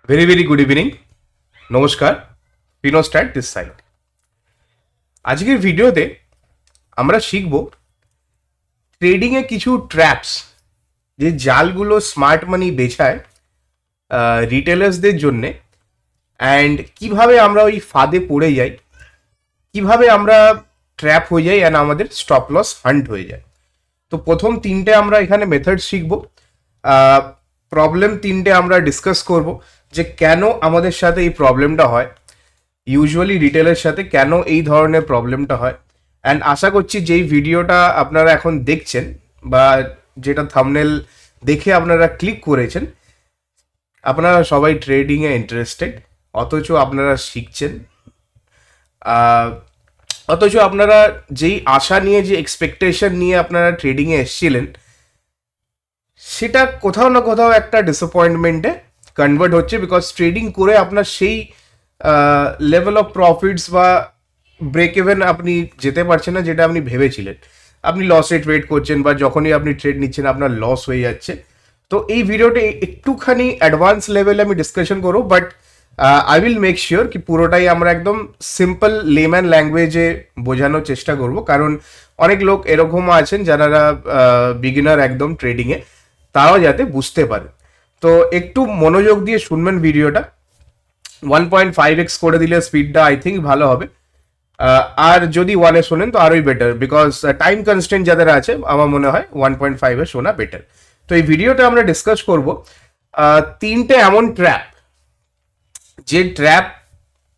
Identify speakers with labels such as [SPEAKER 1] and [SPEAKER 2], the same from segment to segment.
[SPEAKER 1] very good evening. নমস্কার, ফিনোস্ট্যাট this side. আজকের ভিডিওতে আমরা শিখব ট্রেডিংয়ে কিছু ট্র্যাপস, যে জালগুলো স্মার্ট মানি বেচায় রিটেলার্সদের জন্যে, অ্যান্ড কিভাবে আমরা ওই ফাঁদে পড়ে যাই, কিভাবে আমরা ট্র্যাপ হয়ে যাই অ্যান্ড আমাদের স্টপ লস হান্ট হয়ে যায়। তো প্রথম তিনটে আমরা এখানে মেথড শিখব। প্রবলেম তিনটে আমরা ডিসকাস করব, যে কেন আমাদের সাথে এই প্রবলেমটা হয়, ইউজুয়ালি রিটেলের সাথে কেন এই ধরনের প্রবলেমটা হয়। অ্যান্ড আশা করছি যেই ভিডিওটা আপনারা এখন দেখছেন বা যেটা থাম্বনেল দেখে আপনারা ক্লিক করেছেন, আপনারা সবাই ট্রেডিংয়ে ইন্টারেস্টেড, অথচ আপনারা শিখছেন, অথচ আপনারা যেই আশা নিয়ে, যে এক্সপেকটেশন নিয়ে আপনারা ট্রেডিংয়ে এসেছিলেন, সেটা কোথাও না কোথাও একটা ডিসঅ্যাপয়েন্টমেন্টে কনভার্ট হচ্ছে। বিকজ ট্রেডিং করে আপনার সেই লেভেল অফ প্রফিটস বা ব্রেক ইভেন আপনি যেতে পারছেন না, যেটা আপনি ভেবেছিলেন। আপনি লসে ট্রেড করছেন বা যখনই আপনি ট্রেড নিচ্ছেন আপনার লস হয়ে যাচ্ছে। তো এই ভিডিওটা একটুখানি অ্যাডভান্স লেভেলে আমি ডিসকাশন করবো, but I will make sure কি পুরোটাই আমরা একদম সিম্পল লেম্যান ল্যাঙ্গুয়েজে বোঝানোর চেষ্টা করব। কারণ অনেক লোক এরকম আছেন যারা বিগিনার একদম ট্রেডিংয়ে, তারাও যাতে বুঝতে পারে। তো একটু মনোযোগ দিয়ে শুনবেন ভিডিওটা। 1.5x করে দিলে স্পিডটা আই থিঙ্ক ভালো হবে, আর যদি 1-এ শোনেন তো আরোই বেটার, বিকজ টাইম কনস্ট্যান্ট যাদের আছে আমার মনে হয় 1.5-এ শোনা বেটার। তো এই ভিডিওটা আমরা ডিসকাস করব তিনটে এমন ট্র্যাপ,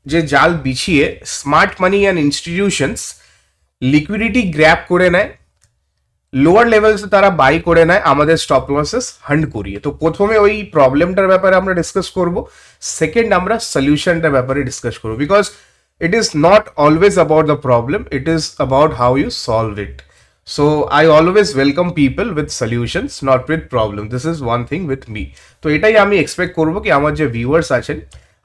[SPEAKER 1] যে জাল বিছিয়ে smart money and institutions liquidity grab করে নেয়, লোয়ার লেভেলসে তারা বাই করে নেয় আমাদের স্টপ লসেস হান্ট করিয়ে। তো প্রথমে ওই প্রবলেমটার ব্যাপারে আমরা ডিসকাস করব, সেকেন্ড আমরা সলিউশনটার ব্যাপারে ডিসকাস করব। Because it is not always about the problem, it is about how you solve it. So I always welcome people with solutions, not with problem. This is one thing with me. তো এটাই আমি expect করবো কি আমার যে viewers আছেন,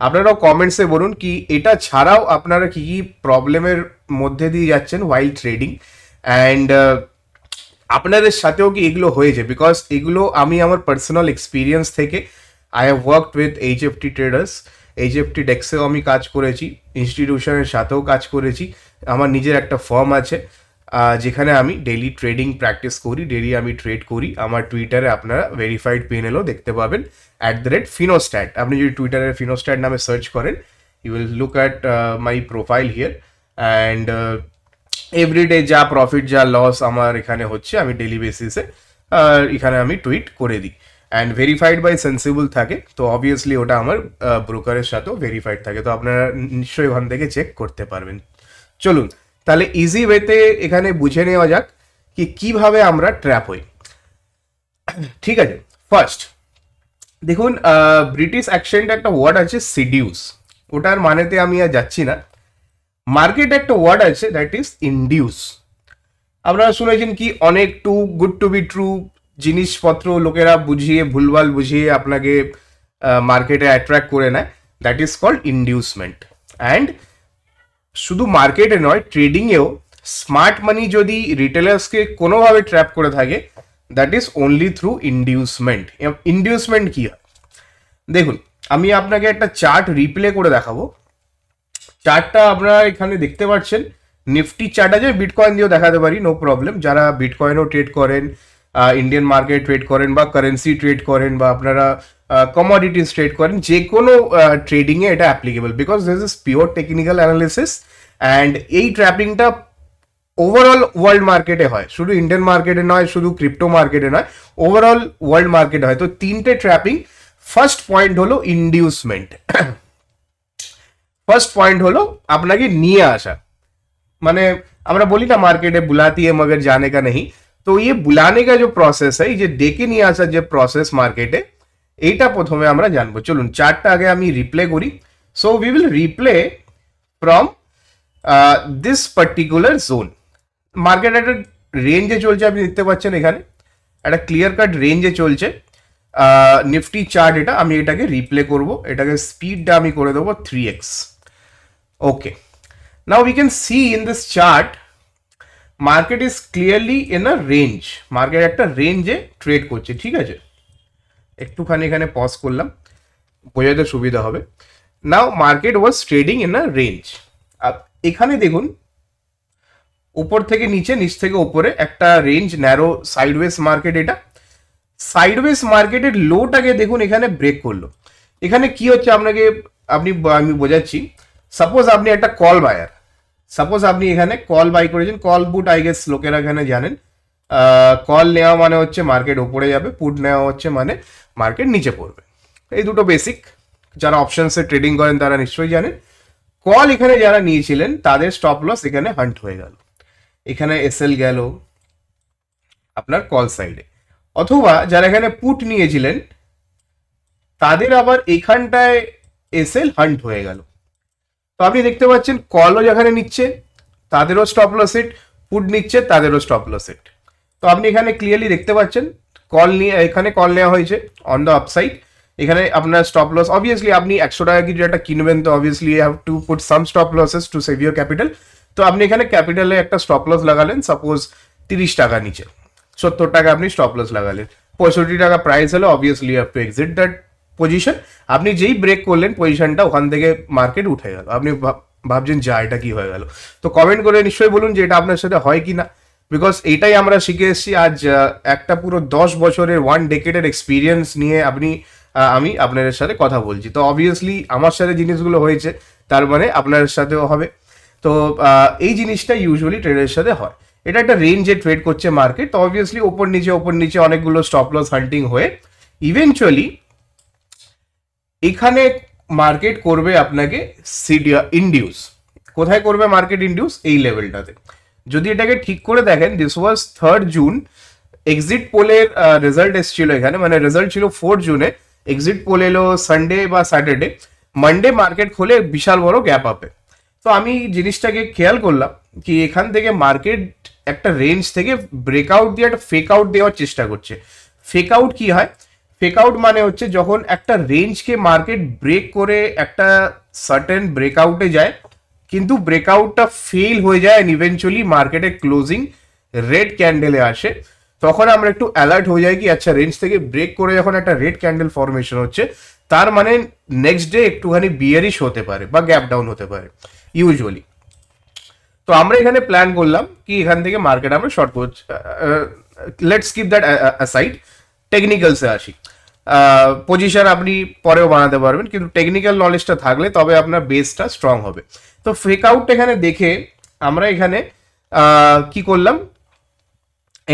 [SPEAKER 1] আপনারাও কমেন্টসে বলুন কি এটা ছাড়াও আপনারা কি কি প্রবলেমের মধ্যে দিয়ে যাচ্ছেন ওয়াইল ট্রেডিং, অ্যান্ড আপনাদের সাথেও কি এগুলো হয়েছে। বিকজ এগুলো আমি আমার পার্সোনাল এক্সপিরিয়েন্স থেকে, I have worked with HFT traders, HFT ডেক্সেও আমি কাজ করেছি, ইনস্টিটিউশনের সাথেও কাজ করেছি। আমার নিজের একটা ফার্ম আছে যেখানে আমি ডেইলি ট্রেডিং প্র্যাকটিস করি, ডেইলি আমি ট্রেড করি। আমার টুইটারে আপনারা ভেরিফাইড পেনেলও দেখতে পাবেন @ফিনোস্ট্যাট। আপনি যদি টুইটারে ফিনোস্ট্যাট নামে সার্চ করেন, you will look at my profile here, and everyday যা প্রফিট যা লস আমার এখানে হচ্ছে আমি ডেইলি বেসিসে এখানে আমি টুইট করে দিই, অ্যান্ড ভেরিফাইড বাই সেন্সিবল থাকে। তো অবভিয়াসলি ওটা আমার ব্রোকারের সাথেও ভেরিফাইড থাকে, তো আপনারা নিশ্চয়ই ওখান থেকে চেক করতে পারবেন। চলুন তাহলে ইজি ওয়েতে এখানে বুঝে নেওয়া যাক কি কিভাবে আমরা ট্র্যাপ হই। ঠিক আছে, ফার্স্ট দেখুন, ব্রিটিশ অ্যাকসেন্ট একটা ওয়ার্ড আছে সিডিউস, ওটার মানেতে আমি আর যাচ্ছি না। মার্কেট একটা ওয়ার্ড আছে দ্যাট ইজ ইনডিউস। আপনারা শুনেছেন কি অনেক too good to be true জিনিসপত্র লোকেরা বুঝিয়ে, ভুলভাল বুঝিয়ে আপনাকে মার্কেটে অ্যাট্রাক্ট করে নেয়, দ্যাট ইজ কল্ড ইনডিউসমেন্ট। অ্যান্ড শুধু মার্কেটে নয়, ট্রেডিংয়েও স্মার্ট মানি যদি রিটেলার্সকে কোনোভাবে ট্র্যাপ করে থাকে, দ্যাট ইজ অনলি থ্রু ইনডিউসমেন্ট। ইনডিউসমেন্ট কি হয় দেখুন, আমি আপনাকে একটা চার্ট রিপ্লে করে দেখাবো। চার্টটা আপনারা এখানে দেখতে পাচ্ছেন, নিফটি চার্ট আছে, বিটকয়েন দিয়েও দেখাতে পারি, নো প্রবলেম। যারা বিটকয়েনও ট্রেড করেন, ইন্ডিয়ান মার্কেট ট্রেড করেন বা কারেন্সি ট্রেড করেন বা আপনারা কমোডিটিস ট্রেড করেন, যে কোনো ট্রেডিংয়ে এটা applicable, because this is pure technical analysis. And এই ট্র্যাপিংটা ওভারঅল ওয়ার্ল্ড মার্কেটে হয়, শুধু ইন্ডিয়ান মার্কেটে নয়, শুধু ক্রিপ্টো মার্কেটে নয়, ওভারঅল ওয়ার্ল্ড মার্কেটে হয়। তো তিনটে ট্র্যাপিং। ফার্স্ট পয়েন্ট হলো ইনডিউসমেন্ট। ফার্স্ট পয়েন্ট হলো আপনাকে নিয়ে আসা, মানে আমরা বলি না মার্কেটে বুলাতি है मगर जाने का नहीं। তো ये বুলানে का जो প্রসেস है, এই যে ডেকে নিয়ে আসার যে প্রসেস মার্কেটে, এইটা প্রথমে আমরা জানবো। চলুন চার্টটা আগে আমি রিপ্লে করি। So we will replay from this particular zone. Market একটা রেঞ্জে চলছে, আপনি দেখতে পাচ্ছেন এখানে একটা ক্লিয়ার কাট রেঞ্জে চলছে নিফটি চার্ট। এটা আমি এটাকে রিপ্লে করব, এটাকে স্পিডটা আমি করে দেবো 3x। Okay, now we can see in this chart market is clearly in a range, market একটা রেঞ্জে ট্রেড করছে। ঠিক আছে, একটুখানি এখানে পজ করলাম। বোঝাতে সুবিধা হবে। Now market was trading in a range. এখানে দেখুন উপর থেকে নিচে, নিচ থেকে উপরে একটা রেঞ্জ, ন্যারো সাইডওয়েজ মার্কেট। এটা সাইডওয়েজ মার্কেটের লোটাকে দেখুন এখানে ব্রেক করলো। এখানে কি হচ্ছে আমি বোঝাচ্ছি। সাপোজ আপনি একটা কল বায়ার, সাপোজ আপনি এখানে কল বাই করেছেন, কল পুট আই গেস লোকেরা এখানে জানেন। কল নেওয়া মানে হচ্ছে মার্কেট উপরে যাবে, পুট নেওয়া হচ্ছে মানে মার্কেট নিচে পড়বে। এই দুটো বেসিক, যারা অপশনসে ট্রেডিং করেন তারা নিশ্চয়ই জানেন। কল এখানে যারা নিয়েছিলেন তাদের স্টপ লস এখানে হান্ট হয়ে গেল, এখানে এসএল গেল আপনার কল সাইডে। অথবা যারা এখানে পুট নিয়েছিলেন তাদের আবার এখানটায় এসএল হান্ট হয়ে গেল। তো আপনি দেখতে পাচ্ছেন কলও যেখানে নিচ্ছে তাদেরও স্টপ লস হিট, পুট নিচ্ছে তাদেরও স্টপ লস হিট। তো আপনি এখানে ক্লিয়ারলি দেখতে পাচ্ছেন কল নিয়ে, এখানে কল নেওয়া হয়েছে অন দ্য আপসাইড। এখানে আপনার স্টপ লস, অবভিয়াসলি আপনি 100 টাকা কি যেটা কিনবেন তো obviously you have to put some stop losses to save your capital. তো আপনি এখানে ক্যাপিটালে একটা স্টপ লস লাগালেন, সাপোজ 30 টাকা নিচে, 70 টাকা আপনি স্টপ লস লাগালেন, 65 টাকা প্রাইস হলে obviously you have to exit that position. আপনি যেই ব্রেক করলেন পজিশনটা ওখান থেকে মার্কেট উঠে গেল, আপনি ভাবছেন যা এটা কি হয়ে গেল। তো কমেন্ট করে নিশ্চয়ই বলুন যে এটা আপনার সাথে হয় কি না, বিকজ এইটাই আমরা শিখে এসেছি। আজ একটা পুরো 10 বছরের 1 ডেকেডের এক্সপিরিয়েন্স নিয়ে আমি আপনাদের সাথে কথা বলছি। তো অবভিয়াসলি আমার সাথে জিনিসগুলো হয়েছে, তার মানে আপনার সাথেও হবে। তো এই জিনিসটা ইউজুয়ালি ট্রেডের সাথে হয়। এটা একটা রেঞ্জে ট্রেড করছে মার্কেট, তো অবভিয়াসলি ওপর নিচে অনেকগুলো স্টপ লস হান্টিং হয়ে ইভেনচুয়ালি এখানে মার্কেট করবে আপনাকে ইন্ডিউস। কোথায় করবে মার্কেট ইন্ডিউস? এই লেভেলটাতে। যদি এটাকে ঠিক করে দেখেন, this was 3rd June, exit পোলের রেজাল্ট এসেছিল এখানে, মানে রেজাল্ট ছিল 4 জুনে, এক্সিট পোল এলো সানডে বা স্যাটারডে, মানডে মার্কেট খোলে বিশাল বড় গ্যাপ আপে। তো আমি জিনিসটাকে খেয়াল করলাম কি এখান থেকে মার্কেট একটা রেঞ্জ থেকে ব্রেকআউট দিয়ে একটা ফেক আউট দেওয়ার চেষ্টা করছে। ফেক আউট কি হয়? ফেক আউট মানে হচ্ছে যখন একটা রেঞ্জকে মার্কেট ব্রেক করে একটা সার্টেন ব্রেকআউটে যায়, কিন্তু ব্রেকআউটটা ফেল হয়ে যায় এন্ড ইভেনচুয়ালি মার্কেটে ক্লোজিং রেড ক্যান্ডেলে আসে, তখন আমরা একটু অ্যালার্ট হয়ে যাই কি আচ্ছা রেঞ্জ থেকে ব্রেক করে যখন একটা রেড ক্যান্ডেল ফরমেশন হচ্ছে তার মানে নেক্সট ডে একটুখানি বিয়ারিশ হতে পারে বা গ্যাপ ডাউন হতে পারে ইউজুয়ালি। তো আমরা এখানে প্ল্যান করলাম কি এখান থেকে মার্কেট আমরা শর্ট করছি। লেটস কিপ দ্যাট অ্যাসাইড, টেকনিক্যালসে আসি। পজিশন আপনি পরেও বানাতে পারবেন, কিন্তু টেকনিক্যাল নলেজটা থাকলে তবে আপনার বেসটা স্ট্রং হবে। তো ফেক আউট এখানে দেখে আমরা এখানে কি করলাম,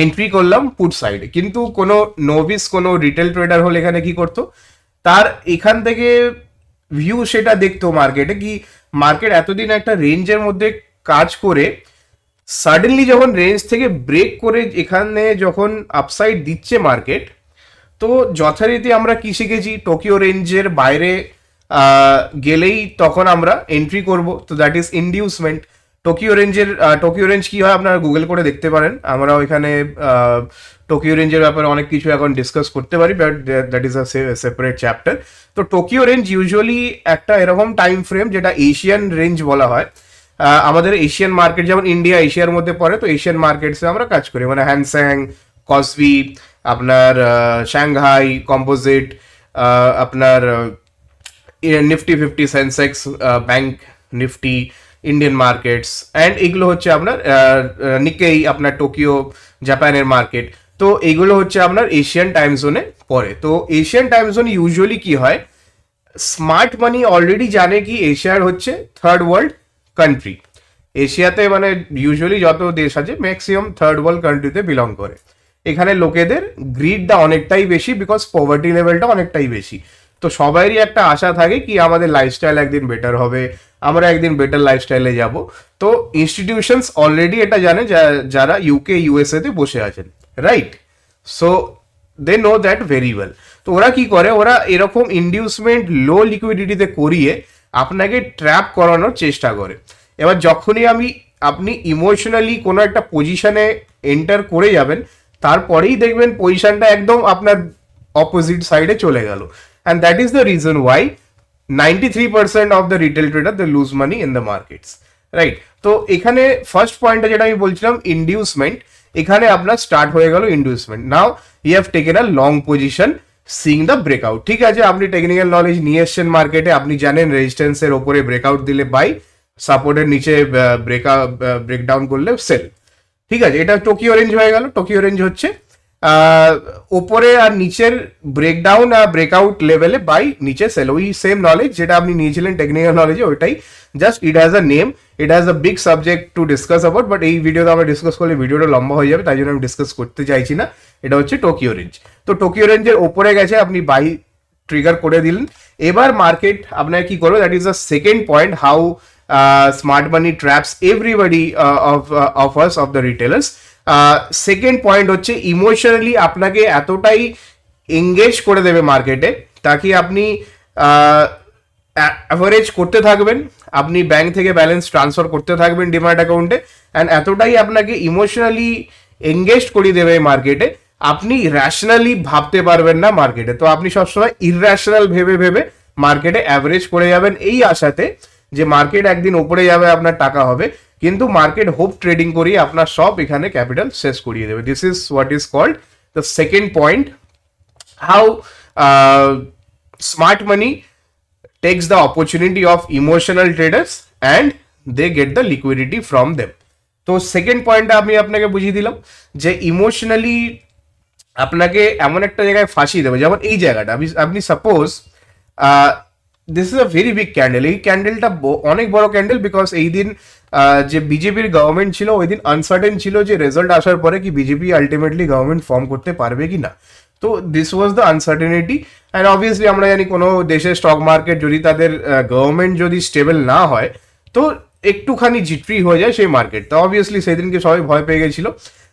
[SPEAKER 1] এন্ট্রি করলাম পুট সাইডে। কিন্তু কোনো নোভিস, কোনো রিটেল ট্রেডার হলে এখানে কি করতো, তার এখান থেকে ভিউ সেটা দেখতো মার্কেটে কি মার্কেট এতদিন একটা রেঞ্জের মধ্যে কাজ করে সাডেনলি যখন রেঞ্জ থেকে ব্রেক করে এখানে যখন আপসাইড দিচ্ছে মার্কেট, তো যথারীতি আমরা কি শিখেছি, টোকিও রেঞ্জের বাইরে গেলেই তখন আমরা এন্ট্রি করব। তো দ্যাট ইজ ইনডিউসমেন্ট। টোকিও রেঞ্জ কি হয় আপনারা গুগল করে দেখতে পারেন, আমরা ওইখানে টোকিও রেঞ্জের ব্যাপারে অনেক কিছু এখন ডিসকাস করতে পারি, but that is a separate chapter. তো টোকিও রেঞ্জ ইউজুয়ালি একটা এরকম টাইম ফ্রেম যেটা এশিয়ান রেঞ্জ বলা হয়। আমাদের এশিয়ান মার্কেট যেমন ইন্ডিয়া এশিয়ার মধ্যে পড়ে, তো এশিয়ান মার্কেটসে আমরা কাজ করি, মানে হ্যানস্যাং, কসবি, আপনার সাংহাই কম্পোজিট, আপনার Nifty 50, Sensex, bank Nifty, Indian markets, and এগুলো হচ্ছে আপনার নিকেই, আপনার টোকিও জাপানের মার্কেট। তো এইগুলো হচ্ছে আপনার এশিয়ান টাইম জোনে পড়ে। তো এশিয়ান টাইম জোন ইউজুয়ালি কি হয়, স্মার্ট মানি অলরেডি জানে কি এশিয়ার হচ্ছে 3rd ওয়ার্ল্ড কান্ট্রি। এশিয়াতে মানে ইউজুয়ালি যত দেশ আছে ম্যাক্সিমাম 3rd ওয়ার্ল্ড কান্ট্রিতে বিলং করে। এখানে লোকেদের গ্রিডটা অনেকটাই বেশি, বিকজ পভার্টি লেভেলটা অনেকটাই বেশি। তো সবারই একটা আশা থাকে কি আমাদের লাইফস্টাইল একদিন বেটার হবে, আমরা একদিন বেটার লাইফস্টাইলে যাব। তো ইনস্টিটিউশনস অলরেডি এটা জানে যারা ইউকে ইউএসএ তে বসে আছেন, right? So they know that very well. তো ওরা কি করে, ওরা এরকম ইনডিউসমেন্ট লো লিকুইডিটিতে করিয়ে আপনাকে ট্র্যাপ করানোর চেষ্টা করে। এবার যখনই আপনি ইমোশনালি কোনো একটা পজিশনে এন্টার করে যাবেন, তারপরেই দেখবেন পজিশনটা একদম আপনার অপোজিট সাইডে চলে গেল। And that is the reason why 93% of the retail trader they lose money in the markets, right? তো এখানে ফার্স্ট পয়েন্টটা যেটা আমি বলছিলাম ইনডিউসমেন্ট, এখানে আপনার স্টার্ট হয়ে গেল inducement. Now you have taken a long position seeing the breakout. ঠিক আছে, আপনি টেকনিক্যাল নলেজ নিয়ে এসছেন মার্কেটে, আপনি জানেন রেজিস্ট্যান্সের ওপরে ব্রেকআউট দিলে বাই, সাপোর্টের নিচে ব্রেকডাউন করলে সেল। ঠিক আছে, এটা টোকিও রেঞ্জ হয়ে গেল। টোকিও রেঞ্জ হচ্ছে ওপরে আর নিচের ব্রেকডাউন আর ব্রেকআউট লেভেলে বাই, নিচে সেল। ওই সেম নলেজ যেটা আপনি নিয়েছিলেন টেকনিক্যাল নলেজে, ওইটাই, just it has a name, it has a big subject to discuss about, but এই ভিডিওতে আমরা ডিসকাস করলে ভিডিওটা লম্বা হয়ে যাবে, তাই জন্য আমি ডিসকাস করতে চাইছি না। এটা হচ্ছে টোকিও রেঞ্জ। তো টোকিও রেঞ্জের ওপরে গেছে, আপনি বাই ট্রিগার করে দিলেন। এবার মার্কেট আপনার কি করবে, that is the second point, how smart money traps everybody of us, of the retailers. Second point হচ্ছে ইমোশনালি আপনাকে এতটাই এঙ্গেজ করে দেবে মার্কেটে, তাকে আপনি অ্যাভারেজ করতে থাকবেন, আপনি ব্যাংক থেকে ব্যালেন্স ট্রান্সফার করতে থাকবেন ডিম্যাট অ্যাকাউন্টে, অ্যান্ড এতটাই আপনাকে ইমোশনালি এঙ্গেজ করিয়ে দেবে মার্কেটে, আপনি র্যাশনালি ভাবতে পারবেন না মার্কেটে। তো আপনি সবসময় ইররেশনাল ভেবে ভেবে মার্কেটে অ্যাভারেজ করে যাবেন এই আশাতে যে মার্কেট একদিন উপরে যাবে, আপনার টাকা হবে, কিন্তু মার্কেট হোপ ট্রেডিং করিয়ে আপনার সব এখানে ক্যাপিটাল শেষ করিয়ে দেবে। This is what is called the second point, how smart money takes the opportunity of emotional traders and they get the liquidity from them. তো সেকেন্ড পয়েন্টটা আমি আপনাকে বুঝিয়ে দিলাম যে ইমোশনালি আপনাকে এমন একটা জায়গায় ফাঁসিয়ে দেবে, যেমন এই জায়গাটা আপনি suppose this is a very big candle, এই ক্যান্ডেলটা অনেক বড় ক্যান্ডেল, বিকজ এই দিন যে বিজেপির গভর্নমেন্ট ছিল ওই দিন আনসার্টেন ছিল যে রেজাল্ট আসার পরে কি বিজেপি আলটিমেটলি গভর্নমেন্ট ফর্ম করতে পারবে কি না। তো this was the uncertainty, and obviously আমরা জানি কোনো দেশের স্টক মার্কেট যদি তাদের গভর্নমেন্ট যদি স্টেবল না হয় তো একটুখানি জিট্রি হয়ে যায় সেই মার্কেট। তো অবভিয়াসলি সেদিনকে সবাই ভয় পেয়ে গেছিল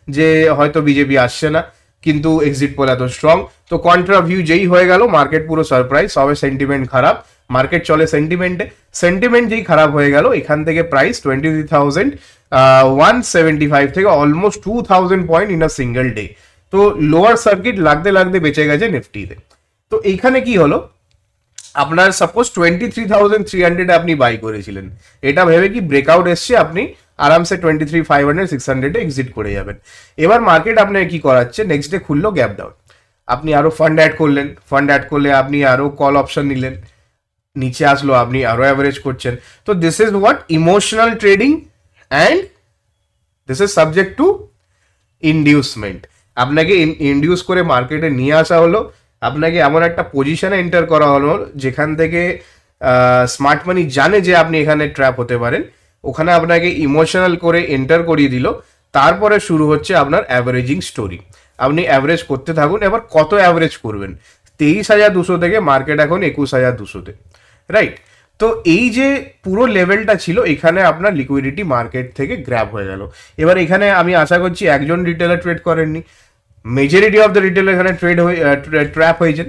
[SPEAKER 1] যে হয়তো বিজেপি আসছে না, কিন্তু এক্সিট পোল এত স্ট্রং, তো কন্ট্রা ভিউ যেই হয়ে গেল মার্কেট পুরো সারপ্রাইজ, সবে সেন্টিমেন্ট খারাপ, মার্কেট চলে সেন্টিমেন্টে, সেন্টিমেন্ট যেই খারাপ হয়ে গেল এখান থেকে প্রাইস 23,175 থেকে almost 2,000 point in a single day. তো লোয়ার সার্কিট লাগতে লাগতে বেঁচে গেছে নিফটিতে। তো এইখানে কি হলো, আপনার সাপোজ 23,300 আপনি বাই করেছিলেন, এটা ভেবে কি ব্রেকআউট এসছে, আপনি আরামসে 23,500 600 এক্সিট করে যাবেন। এবার মার্কেট আপনাকে কি করাচ্ছে, নেক্সট ডে খুললো গ্যাপ ডাউন, আপনি আরো ফান্ড অ্যাড করলেন, ফান্ড অ্যাড করলে আপনি আরো কল অপশন নিলেন, নিচে আসলো আপনি আরো অ্যাভারেজ করছেন। তো this is what emotional trading, and this is subject to inducement. আপনাকে ইনডিউস করে মার্কেটে নিয়ে আসা হলো, আপনাকে এমন একটা পজিশনে এন্টার করা হলো যেখান থেকে স্মার্ট মানি জানে যে আপনি এখানে ট্র্যাপ হতে পারেন, ওখানে আপনাকে ইমোশনাল করে এন্টার করিয়ে দিল। তারপরে শুরু হচ্ছে আপনার অ্যাভারেজিং স্টোরি, আপনি অ্যাভারেজ করতে থাকুন। এবার কত অ্যাভারেজ করবেন, 23,200 থেকে মার্কেট এখন 21,200-তে, রাইট। তো এই যে পুরো লেভেলটা ছিল, এখানে আপনার লিকুইডিটি মার্কেট থেকে গ্র্যাব হয়ে গেল। এবার এখানে আমি আশা করছি একজন রিটেলার ট্রেড করেননি, মেজরিটি অফ দ্য রিটেলার এখানে ট্র্যাপ হয়েছেন।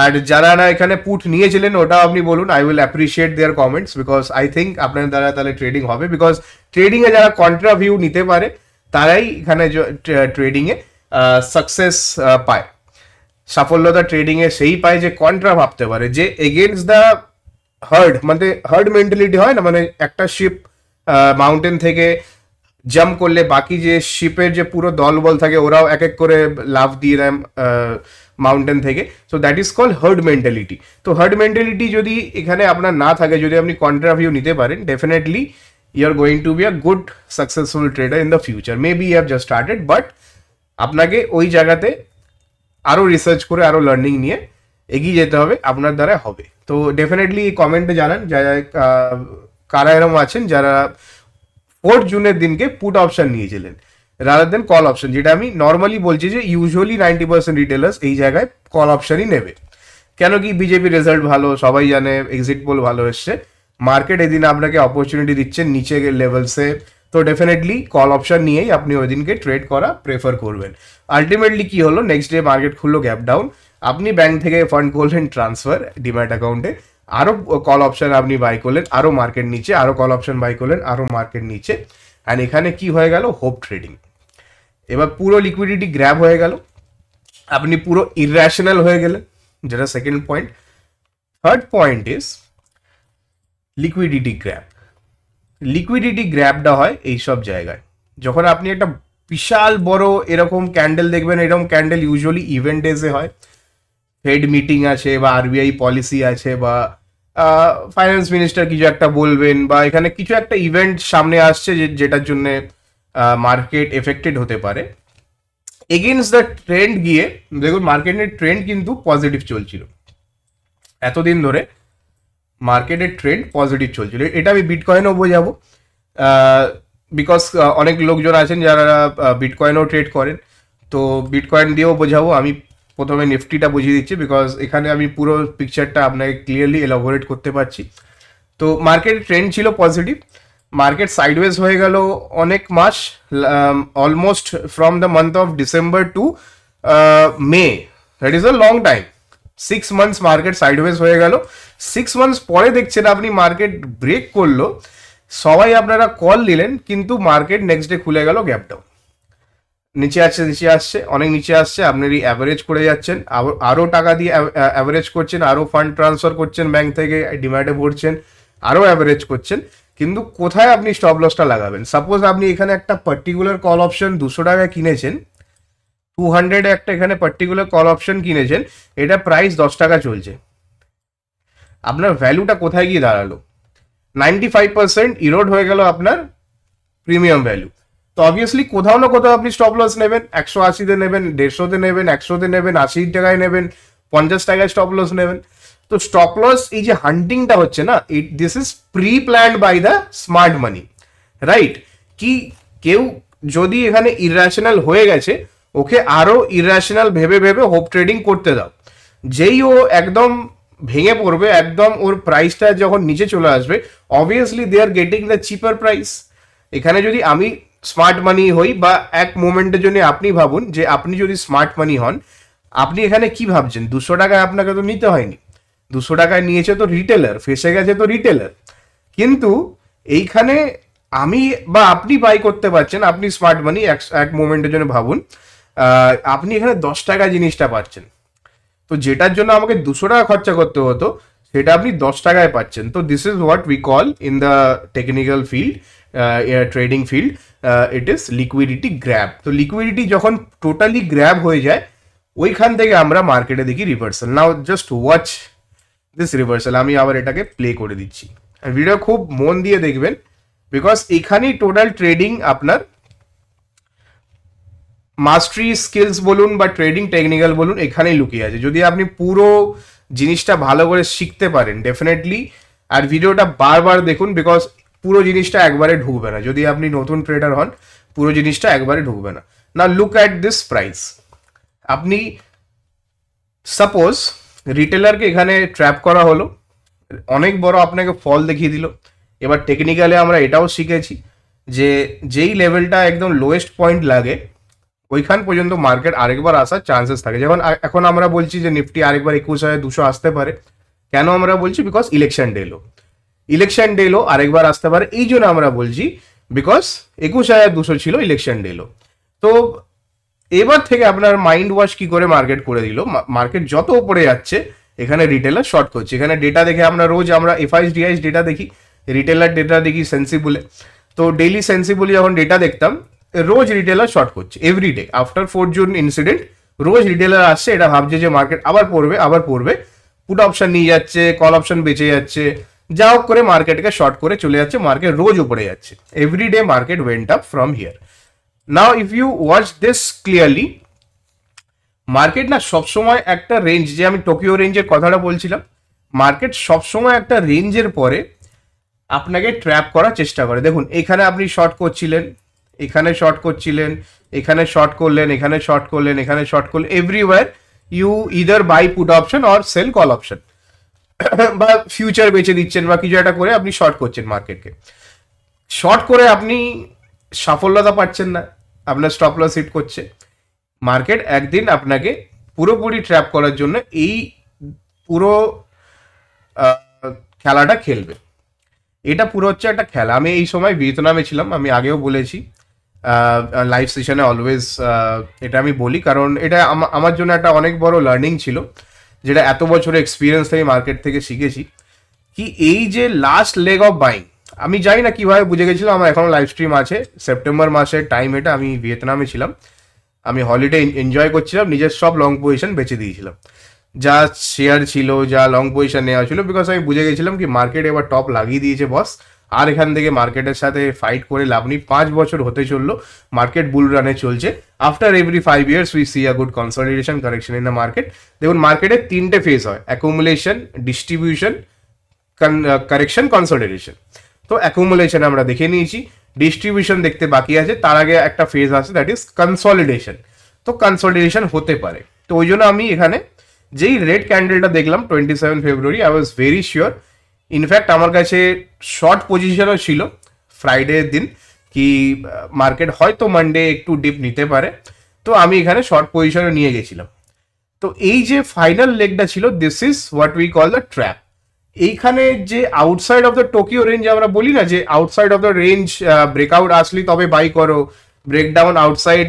[SPEAKER 1] আর যারা না এখানে পুট নিয়েছিলেন ওটাও আপনি বলুন, I will appreciate their comments, because I think আপনার দ্বারা তাহলে ট্রেডিং হবে, বিকজ ট্রেডিংয়ে যারা কন্ট্রা ভিউ নিতে পারে তারাই এখানে ট্রেডিংয়ে সাকসেস পায়, সাফল্যতা ট্রেডিংয়ে সেই পায় যে কন্ট্রা ভাবতে পারে, যে এগেনস্ট দ্য হার্ড, মানে হার্ড মেন্টালিটি হয় না, মানে একটা শিপ মাউন্টেন থেকে জাম্প করলে বাকি যে শিপের যে পুরো দলবল থাকে ওরাও এক এক করে লাফ দিয়ে দেয় মাউন্টেন থেকে। So that is called herd mentality. তো হার্ড মেন্টালিটি যদি এখানে আপনার না থাকে, যদি আপনি কন্ট্রা ভিউ নিতে পারেন, definitely you are going to be a good successful trader in the future. Maybe you have just started, but আপনাকে ওই জায়গাতে আরও রিসার্চ করে আরও লার্নিং নিয়ে এগিয়ে যেতে হবে, আপনার দ্বারা হবে। তো ডেফিনেটলি কমেন্টে জানান যারা কারা এরম আছেন যারা 4 জুনের দিনকে পুট অপশন নিয়েছিলেন রাদার দেন কল অপশন, যেটা আমি নর্মালি বলছি যে ইউজুয়ালি 90% রিটেলার্স এই জায়গায় কল অপশনই নেবে। কেন কি, বিজেপি রেজাল্ট ভালো, সবাই জানে, এক্সিট পোল ভালো এসছে, মার্কেট এদিন আপনাকে অপরচুনিটি দিচ্ছেন নিচে লেভেলসে, তো ডেফিনেটলি কল অপশন নিয়েই আপনি ওই দিনকে ট্রেড করা প্রেফার করবেন। আলটিমেটলি কি হলো, নেক্সট ডে মার্কেট খুললো গ্যাপ ডাউন, আপনি ব্যাংক থেকে ফান্ড করলেন ট্রান্সফার ডিম্যাট অ্যাকাউন্টে, আরো কল অপশন আপনি বাই করলেন, আরো মার্কেট নিচে, আরো কল অপশন বাই করলেন, আরো মার্কেট নিচে, অ্যান্ড এখানে কি হয়ে গেল, হোপ ট্রেডিং। এবার পুরো লিকুইডিটি গ্র্যাব হয়ে গেল, আপনি পুরো ইররেশনাল হয়ে গেলেন, যেটা second point. Third point is liquidity grab. Liquidity গ্র্যাবটা হয় এইসব জায়গায়, যখন আপনি একটা বিশাল বড় এরকম ক্যান্ডেল দেখবেন, এরকম ক্যান্ডেল ইউজুয়ালি ইভেন্ট ডেজে হয়, ফেড মিটিং আছে বা আরবিআই পলিসি আছে বা ফাইন্যান্স মিনিস্টার কিছু একটা বলবেন বা এখানে কিছু একটা ইভেন্ট সামনে আসছে যেটার জন্য মার্কেট এফেক্টেড হতে পারে, এগেইনস্ট দ্য ট্রেন্ড গিয়ে দেখুন মার্কেটের ট্রেন্ড কিন্তু পজিটিভ চলছিল এতদিন ধরে, মার্কেটের ট্রেন্ড পজিটিভ চলছিল। এটা আমি বিটকয়েনও বোঝাবো, বিকজ অনেক লোকজন আছেন যারা বিটকয়েনও ট্রেড করেন, তো বিটকয়েন দিয়েও বোঝাবো। আমি প্রথমে নিফটিটা বুঝিয়ে দিচ্ছি বিকজ এখানে আমি পুরো পিকচারটা আপনাকে ক্লিয়ারলি এলাবোরেট করতে পারছি। তো মার্কেটের ট্রেন্ড ছিল পজিটিভ, মার্কেট সাইডওয়েজ হয়ে গেল অনেক মাস, almost from the month of December to May, that is a long time. 6 months market sideways হয়ে গেল। 6 months পরে দেখছেন আপনি মার্কেট ব্রেক করলো, সবাই আপনারা কল নিলেন, কিন্তু মার্কেট নেক্সট ডে খুলে গেল গ্যাপ ডাউন, নিচে আসছে অনেক নিচে আসছে, আপনারই অ্যাভারেজ করে যাচ্ছেন, আরও টাকা দিয়ে অ্যাভারেজ করছেন, আরও ফান্ড ট্রান্সফার করছেন ব্যাংক থেকে, ডিম্যাটে ভরছেন, আরও অ্যাভারেজ করছেন, কিন্তু কোথায় আপনি স্টপ লসটা লাগাবেন? সাপোজ আপনি এখানে একটা পার্টিকুলার কল অপশন 200 টাকায় কিনেছেন, 200 একটা এখানে পার্টিকুলার কল অপশন কিনেছেন, এটা প্রাইস 10 টাকা চলছে, আপনার ভ্যালুটা কোথায় গিয়ে দাঁড়ালো? 95% ইরোড হয়ে গেল আপনার প্রিমিয়াম ভ্যালু। তো অবভিয়াসলি কোথাও না কোথাও আপনি স্টপ লস নেবেন, 180-তে নেবেন, 150-তে নেবেন, 100-তে নেবেন, 80 টাকায় নেবেন, 50 টাকায় স্টপ লস নেবেন। তো স্টপ লস এই যে হান্টিংটা হচ্ছে না, this is pre planned by the smart money, right? কি কেউ যদি এখানে ইরেশনাল হয়ে গেছে, ওকে আরো ইরেশনাল ভেবে ভেবে হোপ ট্রেডিং করতে দাও, যেই ও একদম ভেঙে পড়বে, একদম ওর প্রাইসটা যখন নিচে চলে আসবে, obviously they are getting the cheaper price. এখানে যদি আমি স্মার্ট মানি হই বা এক মোমেন্টের জন্য আপনি ভাবুন যে আপনি যদি স্মার্ট মানি হন, আপনি এখানে কি ভাবছেন? 200 টাকায় আপনাকে তো নিতে হয়নি, 200 টাকায় নিয়েছে তো রিটেলার, ফেসে গেছে তো রিটেলার, কিন্তু এইখানে আমি বা আপনি বাই করতে পারছেন, আপনি স্মার্ট মানি এক মোমেন্টের জন্য ভাবুন, আপনি এখানে 10 টাকা জিনিসটা পাচ্ছেন, তো যেটার জন্য আমাকে 200 টাকা খরচা করতে হতো সেটা আপনি 10 টাকায় পাচ্ছেন। তো this is what we call in the technical field, trading field, it is liquidity grab. তো লিকুইডিটি যখন টোটালি গ্র্যাব হয়ে যায়, ওইখান থেকে আমরা মার্কেটে দেখি reversal. Now just watch this reversal, আমি আবার এটাকে প্লে করে দিচ্ছি, ভিডিও খুব মন দিয়ে দেখবেন, বিকজ এখানেই টোটাল ট্রেডিং আপনার মাস্টারি স্কিলস বলুন বা ট্রেডিং টেকনিক্যাল বলুন, এখানেই লুকিয়ে আছে। যদি আপনি পুরো জিনিসটা ভালো করে শিখতে পারেন ডেফিনেটলি, আর ভিডিওটা বারবার দেখুন, বিকজ পুরো জিনিসটা একবারে ঢুকবে না। যদি আপনি নতুন ট্রেডার হন, পুরো জিনিসটা একবারে ঢুকবে না। না, লুক অ্যাট দিস প্রাইস। আপনি সাপোজ রিটেলারকে এখানে ট্র্যাপ করা হলো, অনেক বড় আপনাকে ফল দেখিয়ে দিল। এবার টেকনিক্যালি আমরা এটাও শিখেছি যে যেই লেভেলটা একদম লোয়েস্ট পয়েন্ট লাগে, ওইখান পর্যন্ত মার্কেট আরেকবার আসার চান্সেস থাকে। যেমন এখন আমরা বলছি যে নিফটি আরেকবার 21,200 আসতে পারে, কেন আমরা বলছি? বিকজ ইলেকশন ডে এলো, আরেকবার আসতে পারে, এই জন্য আমরা বলছি, বিকজ 21,200 ছিল, ইলেকশন ডে এলো। তো এবার থেকে আপনার মাইন্ড ওয়াশ কি করে মার্কেট করে দিল, মার্কেট যত উপরে যাচ্ছে এখানে রিটেলার শর্ট করছে। এখানে ডেটা দেখে আমরা রোজ এফআইএস ডিআইএস ডেটা দেখি, রিটেলার ডেটা দেখি সেন্সিবলে। তো ডেইলি সেন্সিবলি যখন ডেটা দেখতাম, রোজ রিটেলার শর্ট করছে, এভরিডে। আফটার 4 জুন ইনসিডেন্ট রোজ রিটেলার আসছে, এটা ভাবছে যে মার্কেট আবার পড়বে, পুট অপশন নিয়ে যাচ্ছে, কল অপশন বেঁচে যাচ্ছে, যা হোক করে মার্কেটকে শর্ট করে চলে যাচ্ছে, মার্কেট রোজ উপরে যাচ্ছে, everyday market went up from here. Now if you watch this clearly, market না সবসময় একটা রেঞ্জ, যে আমি টোকিও রেঞ্জের কথাটা বলছিলাম, মার্কেট সবসময় একটা রেঞ্জের পরে আপনাকে ট্র্যাপ করার চেষ্টা করে। দেখুন এখানে আপনি শর্ট করছিলেন, এখানে শর্ট করছিলেন, এখানে শর্ট করলেন, এখানে শর্ট করলেন, এখানে শর্ট করলেন, everywhere you either buy put option or sell call option, বা ফিউচার বেচে দিচ্ছেন বা কিছু একটা করে আপনি শর্ট করছেন মার্কেটকে। শর্ট করে আপনি সাফল্যতা পাচ্ছেন না, আপনার স্টপ লস হিট করছে। মার্কেট একদিন আপনাকে পুরোপুরি ট্র্যাপ করার জন্য এই পুরো খেলাটা খেলবে। এটা পুরো হচ্ছে একটা খেলা। আমি এই সময় ভিয়েতনামে ছিলাম, আমি আগেও বলেছি লাইভ সেশনে, অলওয়েজ এটা আমি বলি, কারণ এটা আমার জন্য একটা অনেক বড় লার্নিং ছিল, যেটা এত বছরের এক্সপিরিয়েন্স থেকে মার্কেট থেকে শিখেছি। কি এই যে লাস্ট লেগ অফ বাইং, আমি জানি না কিভাবে বুঝে গেছিলাম, আমার এখনো লাইভ স্ট্রিম আছে, সেপ্টেম্বর মাসের টাইম এটা, আমি ভিয়েতনামে ছিলাম, আমি হলিডে এনজয় করছিলাম, নিজের সব লং পজিশন বেঁচে দিয়েছিলাম। যা শেয়ার ছিল, যা লং পজিশন নেওয়া ছিল, বিকজ আমি বুঝে গেছিলাম কি মার্কেট এবার টপ লাগিয়ে দিয়েছে বস, আর এখান থেকে মার্কেটের সাথে ফাইট করে লাভ নেই। 5 বছর হতে চললো মার্কেট বুল রানে চলছে। After every 5 years we see a good consolidation correction in the market. দেখুন মার্কেটে 3টে ফেজ হয়, অ্যাকুমুলেশন, ডিস্ট্রিবিউশন, কারেকশন, কনসলিডেশন। তো অ্যাকুমুলেশন আমরা দেখে নিয়েছি, ডিস্ট্রিবিউশন দেখতে বাকি আছে, তার আগে একটা ফেজ আছে দ্যাট ইজ কনসলিডেশন। তো কনসলিডেশন হতে পারে, তো ওই জন্য আমি এখানে যেই রেড ক্যান্ডেলটা দেখলাম 27 February, I was very sure. In fact আমার কাছে শর্ট পজিশনও ছিল ফ্রাইডের দিন কি মার্কেট হয়তো মানডে একটু ডিপ নিতে পারে, তো আমি এখানে শর্ট পজিশনে নিয়ে গেছিলাম। তো এই যে ফাইনাল লেগটা ছিল, this is what we call the trap. এইখানে যে outside of the Tokyo range আমরা বলি না, যে outside of the range breakout আসলি তবে বাই করো, ব্রেকডাউন আউটসাইড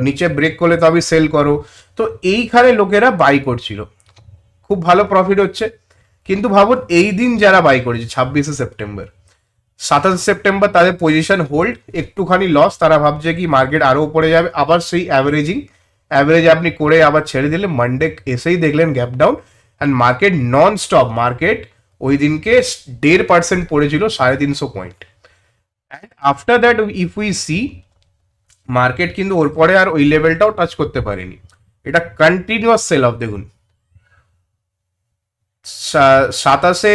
[SPEAKER 1] নিচে ব্রেক করলে তবে সেল করো। তো এইখানে লোকেরা বাই করছিল, খুব ভালো প্রফিট হচ্ছে। কিন্তু ভাবুন এই দিন যারা বাই করেছে 26শে সেপ্টেম্বর, 27 সেপ্টেম্বর তাদের পজিশন হোল্ড, একটুখানি লস, তারা ভাবছে কি মার্কেট আরো উপরে যাবে, আবার সেই অ্যাভারেজ আপনি করে আবার ছেড়ে দিলে মানডে এসেই দেখলেন gap down, and market non stop, market ওই দিনকে 1.5% পড়েছিল, 350 point. And after that if we see market কিন্তু ওর পরে আর ওই লেভেলটাও টাচ করতে পারেনি, এটা কন্টিনিউয়াস সেল অফ। দেখুন 27শে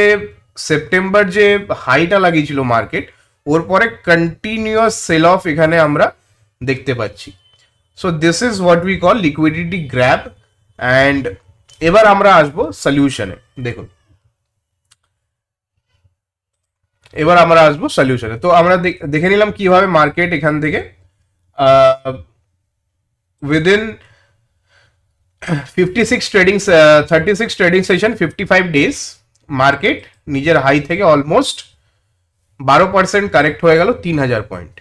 [SPEAKER 1] সেপ্টেম্বর যে হাইটা লাগিয়েছিল মার্কেট, ওর পরে কন্টিনিউয়াস সেল অফ এখানে আমরা দেখতে পাচ্ছি। So this is what we call liquidity grab. And এবার আমরা আসবো সলিউশনে। দেখুন এবার আমরা আসবো সলিউশনে। তো আমরা দেখে নিলাম কিভাবে মার্কেট এখান থেকে within 36 trading session, 55 days market নিজের হাই থেকে অলমোস্ট 12% কারেক্ট হয়ে গেল, 3000 পয়েন্ট।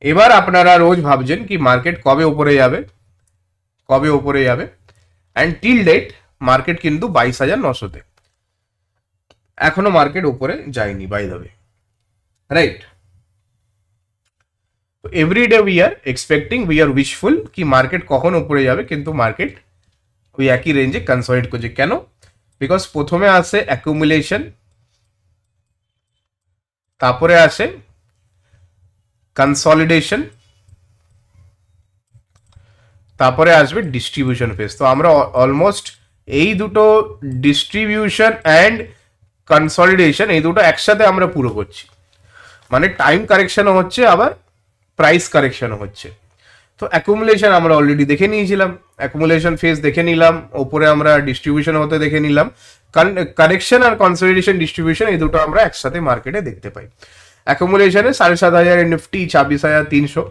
[SPEAKER 1] এবার আপনারা রোজ ভাবছেন কি মার্কেট কবে উপরে যাবে, কবে উপরে যাবে, অ্যান্ড টিল ডেট মার্কেট কিন্তু 22,900-তে, এখনো মার্কেট উপরে যায়নি by the way, right. Every day we are expecting, we are wishful কি মার্কেট কখন উপরে যাবে, কিন্তু মার্কেট ওই একই রেঞ্জে কনসলিডেট করছে। কেন? বিকজ প্রথমে আসে অ্যাকুমুলেশন, তারপরে আসে কনসলিডেশন, তারপরে আসবে ডিস্ট্রিবিউশন ফেজ। তো আমরা অলমোস্ট এই দুটো ডিস্ট্রিবিউশন অ্যান্ড কনসলিডেশন এই দুটো একসাথে আমরা পুরো করছি, মানে টাইম কারেকশনও হচ্ছে আবার প্রাইস কারেকশনও হচ্ছে। তো অ্যাকুমুলেশন আমরা অলরেডি দেখে নিয়েছিলাম, অ্যাকুমুলেশন ফেজ দেখে নিলাম, ওপরে আমরা ডিস্ট্রিবিউশন হতে দেখে নিলাম, কারেকশন আর কনসলিডেশন ডিস্ট্রিবিউশন এই দুটো আমরা একসাথে মার্কেটে দেখতে পাই। অ্যাকুমুলেশনে 7,500 নিফটি, 26,300,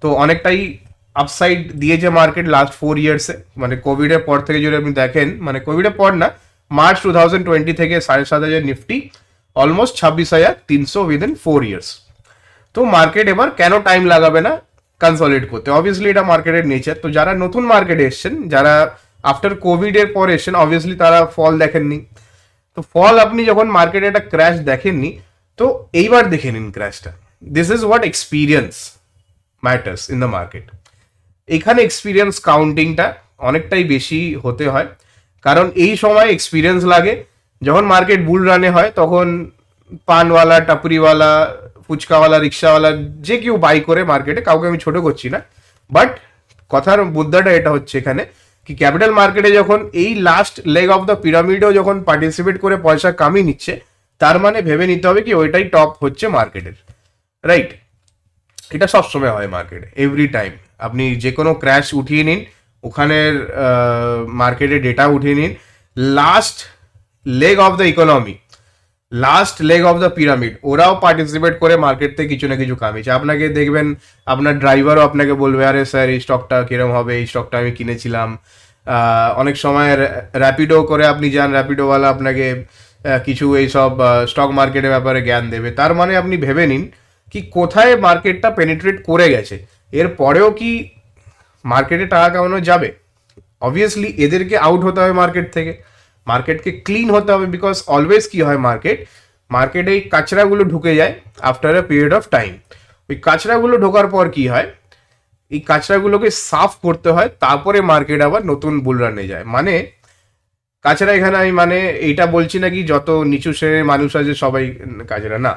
[SPEAKER 1] তো অনেকটাই আপসাইড দিয়েছে মার্কেট লাস্ট 4 ইয়ার্সে, মানে কোভিডের পর থেকে যদি আপনি দেখেন, মানে কোভিডের পর না, মার্চ 2020 থেকে 7,500 নিফটি, অলমোস্ট 26,300 উইদিন 4 ইয়ার্স। তো মার্কেট এবার কেন টাইম লাগাবে না কনসলিডেট করতে? অবভিয়াসলি এটা মার্কেটের নেচার। তো যারা নতুন মার্কেটে এসছেন, যারা আফটার কোভিডের পর এসছেন, অবভিয়াসলি তারা ফল দেখেননি। তো ফল আপনি যখন মার্কেটে একটা ক্র্যাশ দেখেননি, তো এইবার দেখে নিন ক্র্যাশটা। This is what experience matters in the market. এখানে এক্সপিরিয়েন্স কাউন্টিংটা অনেকটাই বেশি হতে হয়, কারণ এই সময় এক্সপিরিয়েন্স লাগে। যখন মার্কেট বুল রানে হয় তখন পানওয়ালা, টাপুরিওয়ালা, ফুচকাওয়ালা, রিক্সাওয়ালা যে কেউ বাই করে মার্কেটে, কাউকে আমি ছোট করছি না, বাট কথার মুদ্রাটা এটা হচ্ছে এখানে কি ক্যাপিটাল মার্কেটে যখন এই লাস্ট লেগ অফ দ্য পিরামিডেও যখন পার্টিসিপেট করে পয়সা কামিয়ে নিচ্ছে, তার মানে ভেবে নিতে হবে কি ওইটাই টপ হচ্ছে মার্কেটের, রাইট। এটা সবসময় হয় মার্কেটে, এভরি টাইম। আপনি যে কোনো ক্র্যাশ উঠিয়ে নিন, ওখানের মার্কেটে ডেটা উঠিয়ে নিন, last leg of the economy, last leg of the pyramid, ওরাও পার্টিসিপেট করে মার্কেট থেকে কিছু না কিছু কামিয়েছে। আপনাকে দেখবেন আপনার ড্রাইভারও আপনাকে বলবে, আরে স্যার এই স্টকটা কিরম হবে, এই স্টকটা আমি কিনেছিলাম। অনেক সময় র্যাপিডো করে আপনি যান, র্যাপিডোওয়ালা আপনাকে কিছু এইসব স্টক মার্কেটের ব্যাপারে জ্ঞান দেবে। তার মানে আপনি ভেবে নিন কি কোথায় মার্কেটটা পেনিট্রেট করে গেছে, এর পরেও কি মার্কেটে টাকা কামানো যাবে? অবভিয়াসলি এদেরকে আউট হতে হবে মার্কেট থেকে, মার্কেটকে ক্লিন হতে হবে। বিকজ অলওয়েজ কি হয়, মার্কেটে এই কাচরাগুলো ঢুকে যায় after a period of time. ওই কাচরাগুলো ঢোকার পর কি হয়, এই কাঁচরাগুলোকে সাফ করতে হয়, তারপরে মার্কেট আবার নতুন বুল রানে যায়। মানে কাঁচরা এখানে আমি মানে এইটা বলছি না কি যত নিচু শ্রেণীর মানুষ আছে সবাই কাঁচরা, না।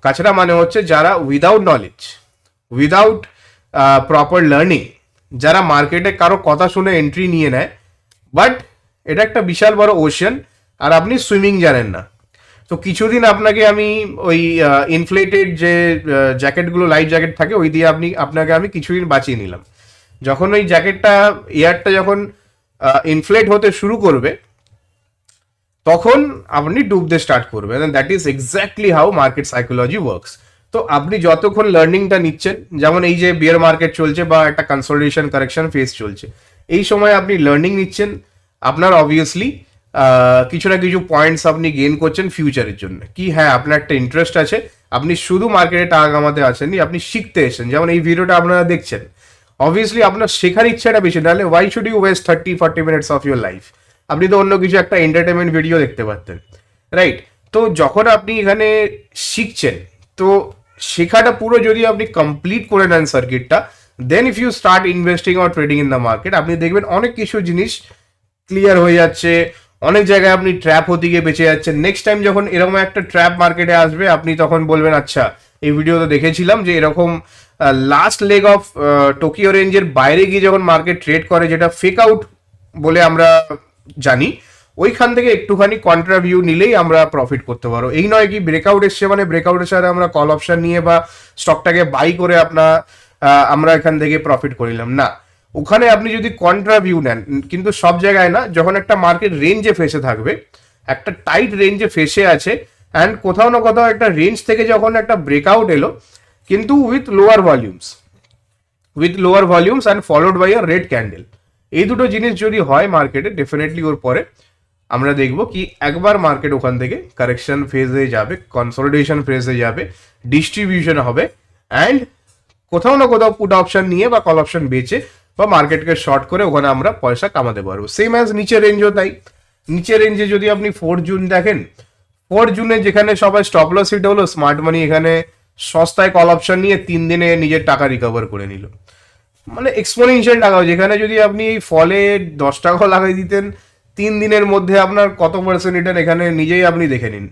[SPEAKER 1] কাঁচরা মানে হচ্ছে যারা without knowledge, without proper learning, যারা মার্কেটে কারো কথা শুনে এন্ট্রি নিয়ে নেয়, বাট এটা একটা বিশাল বড় ওশান আর আপনি সুইমিং জানেন না। তো কিছুদিন আপনাকে আমি ওই ইনফ্লেটেড যে জ্যাকেটগুলো, লাইফ জ্যাকেট থাকে, ওই দিয়ে আপনাকে আমি কিছুদিন বাঁচিয়ে নিলাম। যখন ওই জ্যাকেটটা, এয়ারটা যখন ইনফ্লেট হতে শুরু করবে, তখন আপনি ডুবতে স্টার্ট করবেন। That is exactly how market psychology works. তো আপনি যতক্ষণ লার্নিংটা নিচ্ছেন, যেমন এই যে বিয়ার মার্কেট চলছে বা একটা কনসোলিডেশন কারেকশন ফেজ চলছে, এই সময় আপনি লার্নিং নিচ্ছেন, আপনার অবভিয়াসলি কিছু না কিছু পয়েন্টস আপনি গেইন করছেন ফিউচারের জন্য। কি হ্যাঁ, আপনার একটা ইন্টারেস্ট আছে, আপনি শুধু মার্কেটে টাকা কামাতে আসেননি, আপনি শিখতে এসেছেন। যেমন এই ভিডিওটা আপনারা দেখছেন, অবভিয়াসলি আপনার শেখার ইচ্ছাটা বেশি, নাহলে why should you waste 30-40 minutes of your life? আপনি তো অন্য কিছু একটা এন্টারটেনমেন্ট ভিডিও দেখতে পারতেন, রাইট? তো যখন আপনি এখানে শিখছেন, তো শেখাটা পুরো যদি আপনি কমপ্লিট করে নেন সার্কিটটা, then if you start investing or trading in the market, আপনি দেখবেন অনেক কিছু জিনিস ক্লিয়ার হয়ে যাচ্ছে, অনেক জায়গায় আপনি ট্র্যাপ হতে গিয়ে বেঁচে যাচ্ছেন। নেক্সট টাইম যখন এরকম একটা ট্র্যাপ মার্কেটে আসবে, আপনি তখন বলবেন আচ্ছা, এই ভিডিওতে দেখেছিলাম যে এরকম লাস্ট লেগ অফ টোকিও রেঞ্জের বাইরে গিয়ে যখন মার্কেট ট্রেড করে, যেটা ফেক আউট বলে আমরা জানি, ওইখান থেকে একটুখানি কন্ট্রা ভিউ নিলেই আমরা প্রফিট করতে পারো। এই নয় কি ব্রেকআউট এসছে মানে ব্রেকআউটের সাথে আমরা কল অপশন নিয়ে বা স্টকটাকে বাই করে আমরা এখান থেকে প্রফিট করিলাম না। ওখানে আপনি যদি কন্ট্রা ভিউ নেন, কিন্তু সব জায়গায় না, যখন একটা মার্কেট রেঞ্জে ফেসে থাকবে, একটা টাইট রেঞ্জে ফেসে আছে, অ্যান্ড কোথাও না কোথাও একটা রেঞ্জ থেকে যখন একটা ব্রেকআউট এলো, কিন্তু with lower volumes and followed by a red candle, এই দুটো জিনিস যদি হয় মার্কেটে, ডেফিনেটলি ওর পরে আমরা দেখবো কি একবার মার্কেট ওখান থেকে কারেকশন ফেজে যাবে, কনসলিডেশন ফেজে যাবে, ডিস্ট্রিবিউশন হবে, অ্যান্ড কোথাও না কোথাও পুট অপশন নিয়ে বা কল অপশন বেচে বা মার্কেটকে শর্ট করে ওখানে আমরা পয়সা কামাতে পারবো। সেম অ্যাজ নিচের রেঞ্জও তাই। নিচের রেঞ্জে যদি আপনি 4 জুন দেখেন, 4 জুনে যেখানে সবাই স্টপ লস হিট হলো, স্মার্ট মানি এখানে সস্তায় কল অপশন নিয়ে 3 দিনে নিজের টাকা রিকভার করে নিল। মানে এক্সপোনেনশিয়াল টাকা। যেখানে যদি আপনি এই ফলে 10 টাকাও লাগাই দিতেন, 3 দিনের মধ্যে আপনার কত পার্সেন্ট রিটার্ন এখানে নিজেই আপনি দেখে নিন,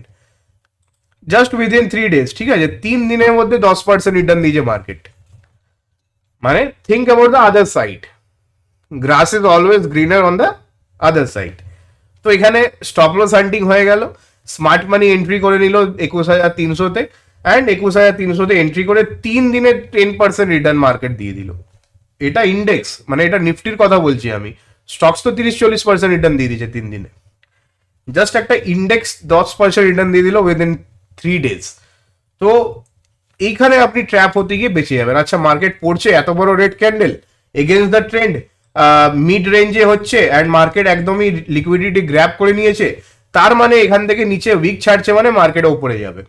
[SPEAKER 1] জাস্ট উইদিন 3 ডেজ। ঠিক আছে, 3 দিনের মধ্যে 10% রিটার্ন দিয়েছে মার্কেট। মানে think about the other side, glass is always greener on the other side. তো এখানে স্টপ লস হান্টিং হয়ে গেল, স্মার্ট মানি এন্ট্রি করে নিল 21,300-তে, অ্যান্ড 21,300-তে এন্ট্রি করে 3 দিনে 10% রিটার্ন মার্কেট দিয়ে দিল। এটা ইন্ডেক্স, মানে এটা নিফটির কথা বলছি আমি। স্টকস তো 30-40% রিটার্ন দিয়ে দিয়েছে 3 দিনে, জাস্ট একটা ইন্ডেক্স 10% রিটার্ন দিয়ে দিল উইদিন 3 ডেজ। তো এইখানে আপনি ট্র্যাপ হতে গিয়ে বেঁচে যাবেন। আচ্ছা, মার্কেট পড়ছে এত বড় red candle against the trend, mid রেঞ্জে হচ্ছে, অ্যান্ড মার্কেট একদমই লিকুইডিটি গ্র্যাব করে নিয়েছে, তার মানে এখান থেকে নিচে উইক ছাড়ছে, মানে মার্কেট উপরে যাবে।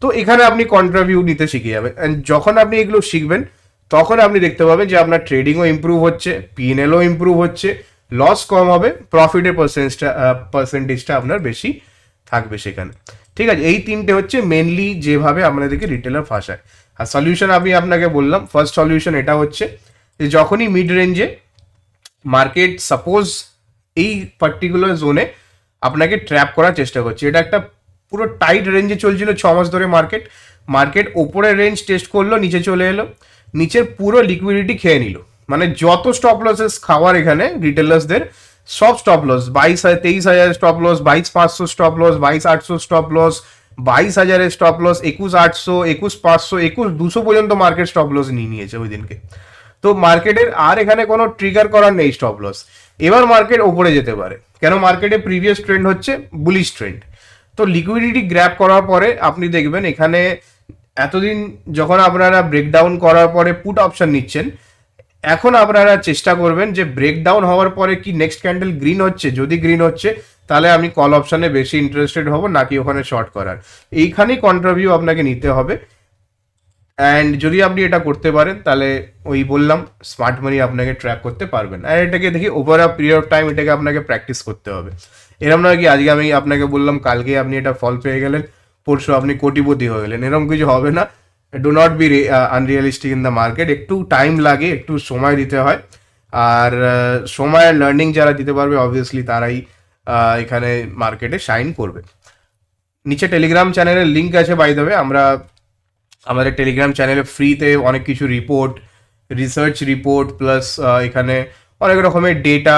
[SPEAKER 1] তো এখানে আপনি কন্ট্রাভিউ নিতে শিখে যাবেন, অ্যান্ড যখন আপনি এগুলো শিখবেন, তখন আপনি দেখতে পাবেন যে আপনার ট্রেডিংও ইম্প্রুভ হচ্ছে, পিএনএলও ইম্প্রুভ হচ্ছে, লস কম হবে, প্রফিটের পার্সেন্টেজটা আপনার বেশি থাকবে সেখানে। ঠিক আছে, এই তিনটে হচ্ছে মেনলি যেভাবে আপনাদেরকে রিটেলার ফাঁসায়। আর সলিউশন আমি আপনাকে বললাম, ফার্স্ট সলিউশন এটা হচ্ছে যে যখনই মিড রেঞ্জে মার্কেট সাপোজ এই পার্টিকুলার জোনে আপনাকে ট্র্যাপ করার চেষ্টা করছে, এটা একটা পুরো টাইট রেঞ্জে চলছিল 6 মাস ধরে, মার্কেট ওপরের রেঞ্জ টেস্ট করলো, নিচে চলে এলো, নিচের পুরো লিকুইডিটি খেয়ে নিল। মানে যত স্টপ লসেস খাওয়ার এখানে রিটেলার্সদের, সব stop loss, 23,000 stop loss, 22,500 stop loss, 22,800 stop loss, 22,000 stop loss, 21,800, 21,500, 21,200 পর্যন্ত মার্কেট স্টপ লস নিয়ে নিয়েছে ওই দিনকে। তো মার্কেটের আর এখানে কোনো ট্রিগার করার নেই স্টপ লস। এবার মার্কেট ওপরে যেতে পারে, কেন মার্কেটে প্রিভিয়াস ট্রেন্ড হচ্ছে বুলিশ ট্রেন্ড। তো লিকুইডিটি গ্র্যাব করার পরে আপনি দেখবেন এখানে এতদিন যখন আপনারা ব্রেকডাউন করার পরে পুট অপশন নিচ্ছেন, এখন আপনারা চেষ্টা করবেন যে ব্রেকডাউন হওয়ার পরে কি নেক্সট ক্যান্ডেল গ্রিন হচ্ছে, যদি গ্রিন হচ্ছে তাহলে আমি কল অপশনে বেশি ইন্টারেস্টেড হব, নাকি ওখানে শর্ট করার। এইখানেই কন্ট্রাভিউ আপনাকে নিতে হবে, অ্যান্ড যদি আপনি এটা করতে পারেন তাহলে ওই বললাম স্মার্ট মানি আপনাকে ট্র্যাক করতে পারবেন। আর এটাকে দেখি over a period of time এটাকে আপনাকে প্র্যাকটিস করতে হবে। এরকম নয় কি আজকে আমি আপনাকে বললাম, কালকে আপনি এটা ফল পেয়ে গেলেন, পরশু আপনি কোটিপতি হয়ে গেলেন, এরকম কিছু হবে না। Do not be unrealistic in the market. একটু টাইম লাগে, একটু সময় দিতে হয়, আর সময় লার্নিং যারা দিতে পারবে অবভিয়াসলি তারাই এখানে মার্কেটে শাইন করবে। নিচে টেলিগ্রাম চ্যানেলের লিঙ্ক আছে বাই দ্য ওয়ে। আমরা আমাদের টেলিগ্রাম চ্যানেলে ফ্রিতে অনেক কিছু রিপোর্ট, রিসার্চ রিপোর্ট প্লাস এখানে অনেক রকমের ডেটা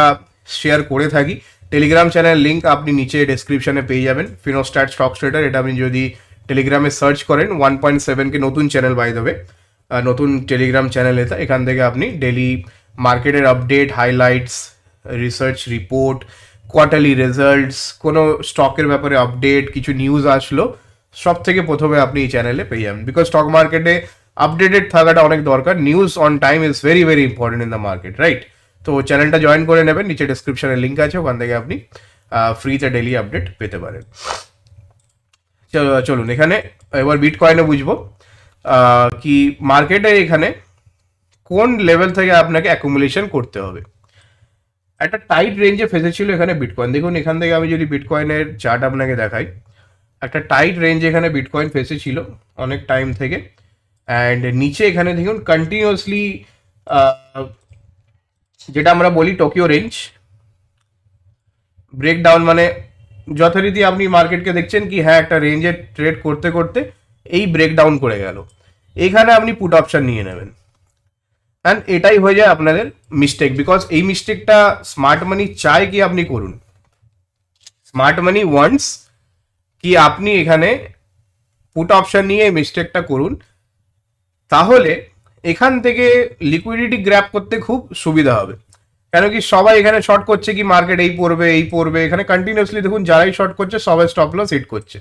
[SPEAKER 1] শেয়ার করে থাকি। টেলিগ্রাম চ্যানেলের লিঙ্ক আপনি নিচে ডেসক্রিপশনে পেয়ে যাবেন। ফিনোস্ট্যাট স্টক ট্রেডার, এটা আপনি যদি টেলিগ্রামে সার্চ করেন 1.7 কে নতুন চ্যানেল বাই দ্য ওয়ে, নতুন টেলিগ্রাম চ্যানেল এটা। এখান থেকে আপনি ডেলি মার্কেটের update, highlights, research report, quarterly results, কোনো স্টকের ব্যাপারে আপডেট, কিছু নিউজ আসলো, সব থেকে প্রথমে আপনি এই চ্যানেলে পেয়ে যাবেন। বিকজ স্টক মার্কেটে আপডেটেড থাকাটা অনেক দরকার। News on time is very very important in the market, right? তো চ্যানেলটা জয়েন করে নেবেন, নিচে ডেসক্রিপশনের লিঙ্ক আছে, ওখান থেকে আপনি ফ্রিতে ডেলি আপডেট পেতে পারেন। চলুন এখানে এবার বিটকয়েনে বুঝবো কি মার্কেটে এখানে কোন লেভেল থেকে আপনাকে অ্যাকুমুলেশন করতে হবে। একটা টাইট রেঞ্জে ফেসেছিল এখানে বিটকয়েন। দেখুন এখান থেকে আমি যদি বিটকয়েনের চার্ট আপনাকে দেখাই, একটা টাইট রেঞ্জ এখানে বিটকয়েন ফেসেছিল অনেক টাইম থেকে, অ্যান্ড নিচে এখানে দেখুন কন্টিনিউয়াসলি যেটা আমরা বলি টোকিও রেঞ্জ ব্রেকডাউন, মানে যথারীতি আপনি মার্কেটকে দেখছেন কি হ্যাঁ একটা রেঞ্জে ট্রেড করতে করতে এই ব্রেকডাউন করে গেল, এখানে আপনি পুট অপশন নিয়ে নেবেন। অ্যান্ড এটাই হয়ে যায় আপনাদের মিস্টেক, বিকজ এই মিস্টেকটা স্মার্ট মানি চায় কি আপনি করুন। স্মার্ট মানি ওয়ান্টস কি আপনি এখানে পুট অপশন নিয়ে এই মিস্টেকটা করুন, তাহলে এখান থেকে লিকুইডিটি গ্র্যাব করতে খুব সুবিধা হবে। কেন কি সবাই এখানে শর্ট করছে কি মার্কেট এই পড়বে এই পড়বে, এখানে কন্টিনিউসলি দেখুন যারাই শর্ট করছে সবাই স্টপ লস হিট করছে,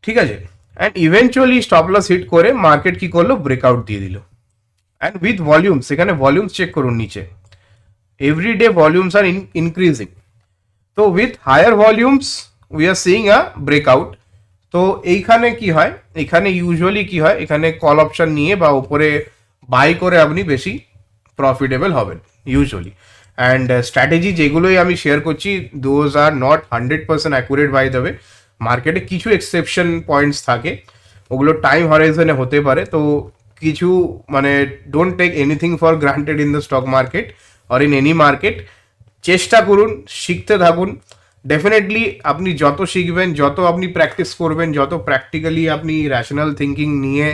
[SPEAKER 1] ঠিক আছে? And eventually stop loss hit করে মার্কেট কি করলো, ব্রেকআউট দিয়ে দিল। অ্যান্ড উইথ ভলিউমস, এখানে ভলিউমস চেক করুন নিচে, এভরিডে ভলিউমস আর ইনক্রিজিং। তো with higher volumes we are seeing a breakout. তো এইখানে কি হয়, এখানে ইউজুয়ালি কি হয়, এখানে কল অপশন নিয়ে বা উপরে বাই করে আপনি বেশি প্রফিটেবল হবেন ইউজুয়ালি। অ্যান্ড স্ট্র্যাটেজি যেগুলোই আমি শেয়ার করছি those are not 100% accurate by the way. মার্কেটে কিছু এক্সেপশন পয়েন্টস থাকে, ওগুলো টাইম হরাইজনে হতে পারে। তো কিছু মানে don't take anything for granted in the stock market or in any market. চেষ্টা করুন, শিখতে থাকুন। ডেফিনেটলি আপনি যত শিখবেন, যত আপনি প্র্যাকটিস করবেন, যত প্র্যাকটিক্যালি আপনি র্যাশনাল থিঙ্কিং নিয়ে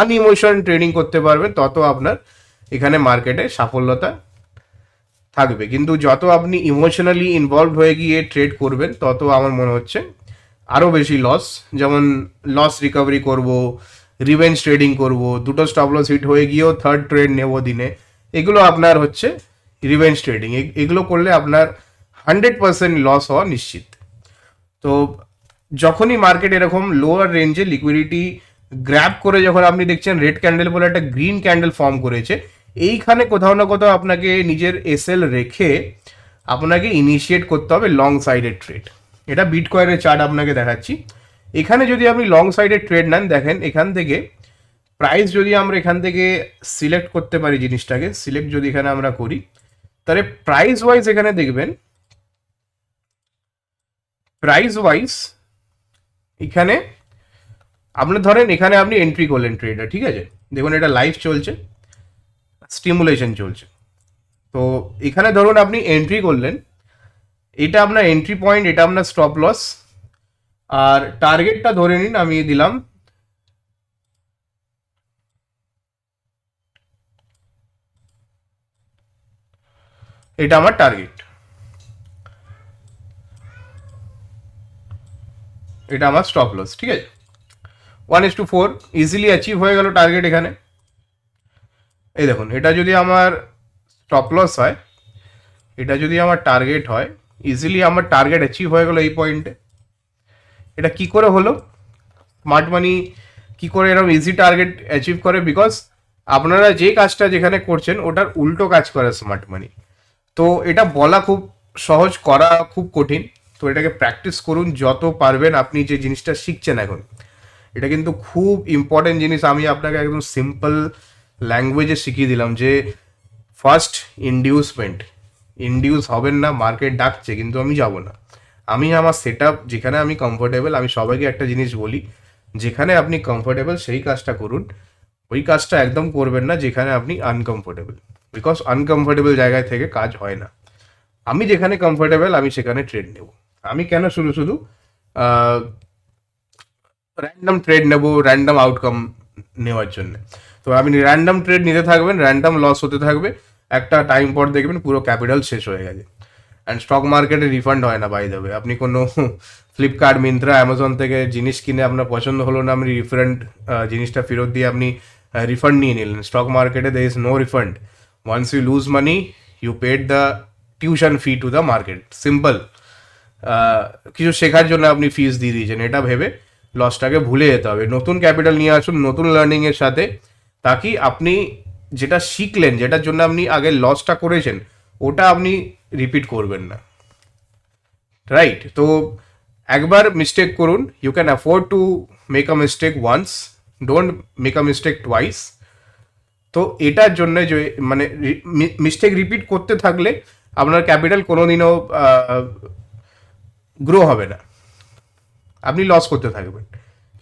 [SPEAKER 1] আনইমোশন ট্রেডিং করতে পারবেন, তত আপনার এখানে মার্কেটে সাফল্যতা থাকবে। কিন্তু যত আপনি ইমোশনালি ইনভলভ হয়ে গিয়ে ট্রেড করবেন, তত আমার মনে হচ্ছে আরও বেশি লস। যেমন লস রিকভারি করব, রিভেঞ্জ ট্রেডিং করব, দুটো স্টপ লস হিট হয়ে গিয়েও থার্ড ট্রেড নেব দিনে, এগুলো আপনার হচ্ছে রিভেঞ্জ ট্রেডিং। এগুলো করলে আপনার 100% লস হওয়া নিশ্চিত। তো যখনই মার্কেট এরকম লোয়ার রেঞ্জে লিকুইডিটি গ্র্যাব করে যখন আপনি দেখছেন রেড ক্যান্ডেল বলে একটা গ্রিন ক্যান্ডেল ফর্ম করেছে, এইখানে কোথাও না কোথাও আপনাকে নিজের এসএল রেখে আপনাকে ইনিশিয়েট করতে হবে লং সাইডের ট্রেড। এটা বিটকয়েনের চার্ট আপনাকে দেখাচ্ছি। এখানে যদি আপনি লং সাইডের ট্রেড নেন, দেখেন এখান থেকে প্রাইস যদি আমরা এখান থেকে সিলেক্ট করতে পারি, জিনিসটাকে সিলেক্ট যদি এখানে আমরা করি, তাহলে প্রাইস ওয়াইজ এখানে দেখবেন, প্রাইস ওয়াইজ এখানে আপনি ধরেন এখানে আপনি এন্ট্রি করলেন ট্রেডার, ঠিক আছে? দেখুন এটা লাইভ চলছে, স্টিমুলেশন চলছে। তো এখানে ধরুন আপনি এন্ট্রি করলেন, এটা আপনার এন্ট্রি পয়েন্ট, এটা আপনার স্টপ লস, আর টার্গেটটা ধরে নিন আমি দিলাম এটা আমার টার্গেট, এটা আমার স্টপ লস, ঠিক আছে? 1:4 ইজিলি অ্যাচিভ হয়ে গেল টার্গেট এখানে। এই দেখুন এটা যদি আমার স্টপ লস হয়, এটা যদি আমার টার্গেট হয়, ইজিলি আমার টার্গেট অ্যাচিভ হয়ে গেল এই পয়েন্টে। এটা কি করে হলো? স্মার্ট মানি কি করে এরকম ইজি টার্গেট অ্যাচিভ করে? বিকজ আপনারা যে কাজটা যেখানে করছেন ওটার উল্টো কাজ করে স্মার্ট মানি। তো এটা বলা খুব সহজ, করা খুব কঠিন। তো এটাকে প্র্যাকটিস করুন যত পারবেন। আপনি যে জিনিসটা শিখছেন এখন, এটা কিন্তু খুব ইম্পর্টেন্ট জিনিস। আমি আপনাকে একদম সিম্পল ল্যাঙ্গুয়েজে শিখিয়ে দিলাম যে ফার্স্ট ইন্ডিউস হবেন না। মার্কেট ডাকছে কিন্তু আমি যাব না। আমি আমার সেট আপ যেখানে আমি কমফোর্টেবল, আমি সবাইকে একটা জিনিস বলি যেখানে আপনি কমফোর্টেবল সেই কাজটা করুন, ওই কাজটা একদম করবেন না যেখানে আপনি আনকমফোর্টেবল, বিকজ আনকমফোর্টেবল জায়গায় থেকে কাজ হয় না। আমি যেখানে কমফোর্টেবল আমি সেখানে ট্রেড নেব। আমি কেন শুধু শুধু র্যান্ডম ট্রেড নেব র্যান্ডম আউটকাম নেওয়ার জন্য? তো আপনি র্যান্ডম ট্রেড নিতে থাকবেন, র্যান্ডম লস হতে থাকবে, একটা টাইম পর দেখবেন পুরো ক্যাপিটাল শেষ হয়ে গেছে। অ্যান্ড স্টক মার্কেটে রিফান্ড হয় না বাই দ্য ওয়ে। আপনি কোনো ফ্লিপকার্ট, মিন্ত্রা, অ্যামাজন থেকে জিনিস কিনে আপনার পছন্দ হলো না, আপনি জিনিসটা ফেরত দিয়ে আপনি রিফান্ড নিয়ে নিলেন। স্টক মার্কেটে there is no refund. Once you lose money you paid the tuition fee to the market, simple. কিছু শেখার জন্য আপনি ফিস দিয়ে দিয়েছেন, এটা ভেবে লসটাকে ভুলে যেতে হবে। নতুন ক্যাপিটাল নিয়ে আসুন নতুন লার্নিংয়ের সাথে, তাকি আপনি যেটা শিখলেন, যেটার জন্য আপনি আগে লসটা করেছেন, ওটা আপনি রিপিট করবেন না, রাইট? তো একবার মিস্টেক করুন, you can afford to make a mistake once, don't make a mistake twice. তো এটার জন্য যে মানে মিস্টেক রিপিট করতে থাকলে আপনার ক্যাপিটাল কোনোদিনও গ্রো হবে না, আপনি লস করতে থাকবেন।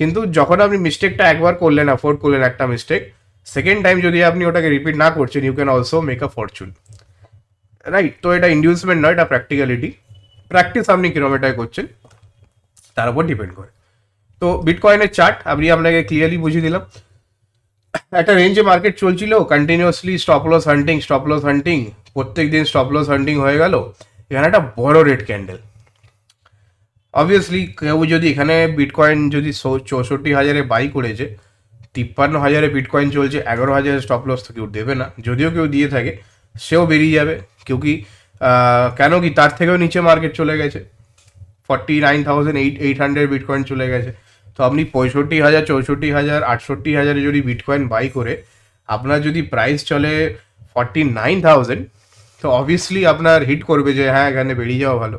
[SPEAKER 1] কিন্তু যখন আপনি মিস্টেকটা একবার করলেন, অ্যাফোর্ড করলেন একটা মিস্টেক, সেকেন্ড টাইম যদি আপনি ওটাকে রিপিট না করছেন, you can also make a fortune, right? তো এটা ইন্ডিউসমেন্ট নয়, এটা প্র্যাকটিক্যালিটি। প্র্যাকটিস আপনি কিরকম এটাই করছেন তার উপর ডিপেন্ড করে। তো বিটকয়েনের চার্ট আমি আপনাকে ক্লিয়ারলি বুঝিয়ে দিলাম। একটা রেঞ্জে মার্কেট চলছিল, কন্টিনিউয়াসলি স্টপ লস হান্টিং, প্রত্যেক দিন স্টপ লস হান্টিং হয়ে গেল। এখানে একটা বড় রেড ক্যান্ডেল। অবভিয়াসলি কেউ যদি এখানে বিটকয়েন যদি 64,000-এ বাই করেছে, 53,000-এ বিটকয়েন চলছে, 11,000 স্টপ লস তো কেউ দেবে না। যদিও কেউ দিয়ে থাকে সেও বেরিয়ে যাবে, কেউ কি কেন কি তার থেকেও নিচে মার্কেট চলে গেছে, 49,800 বিটকয়েন চলে গেছে। তো আপনি 65,000, 64,000, 68,000-এ যদি বিটকয়েন বাই করে আপনার যদি প্রাইস চলে 49,000, তো অবভিয়াসলি আপনার হিট করবে যে হ্যাঁ এখানে বেরিয়ে যাওয়া ভালো।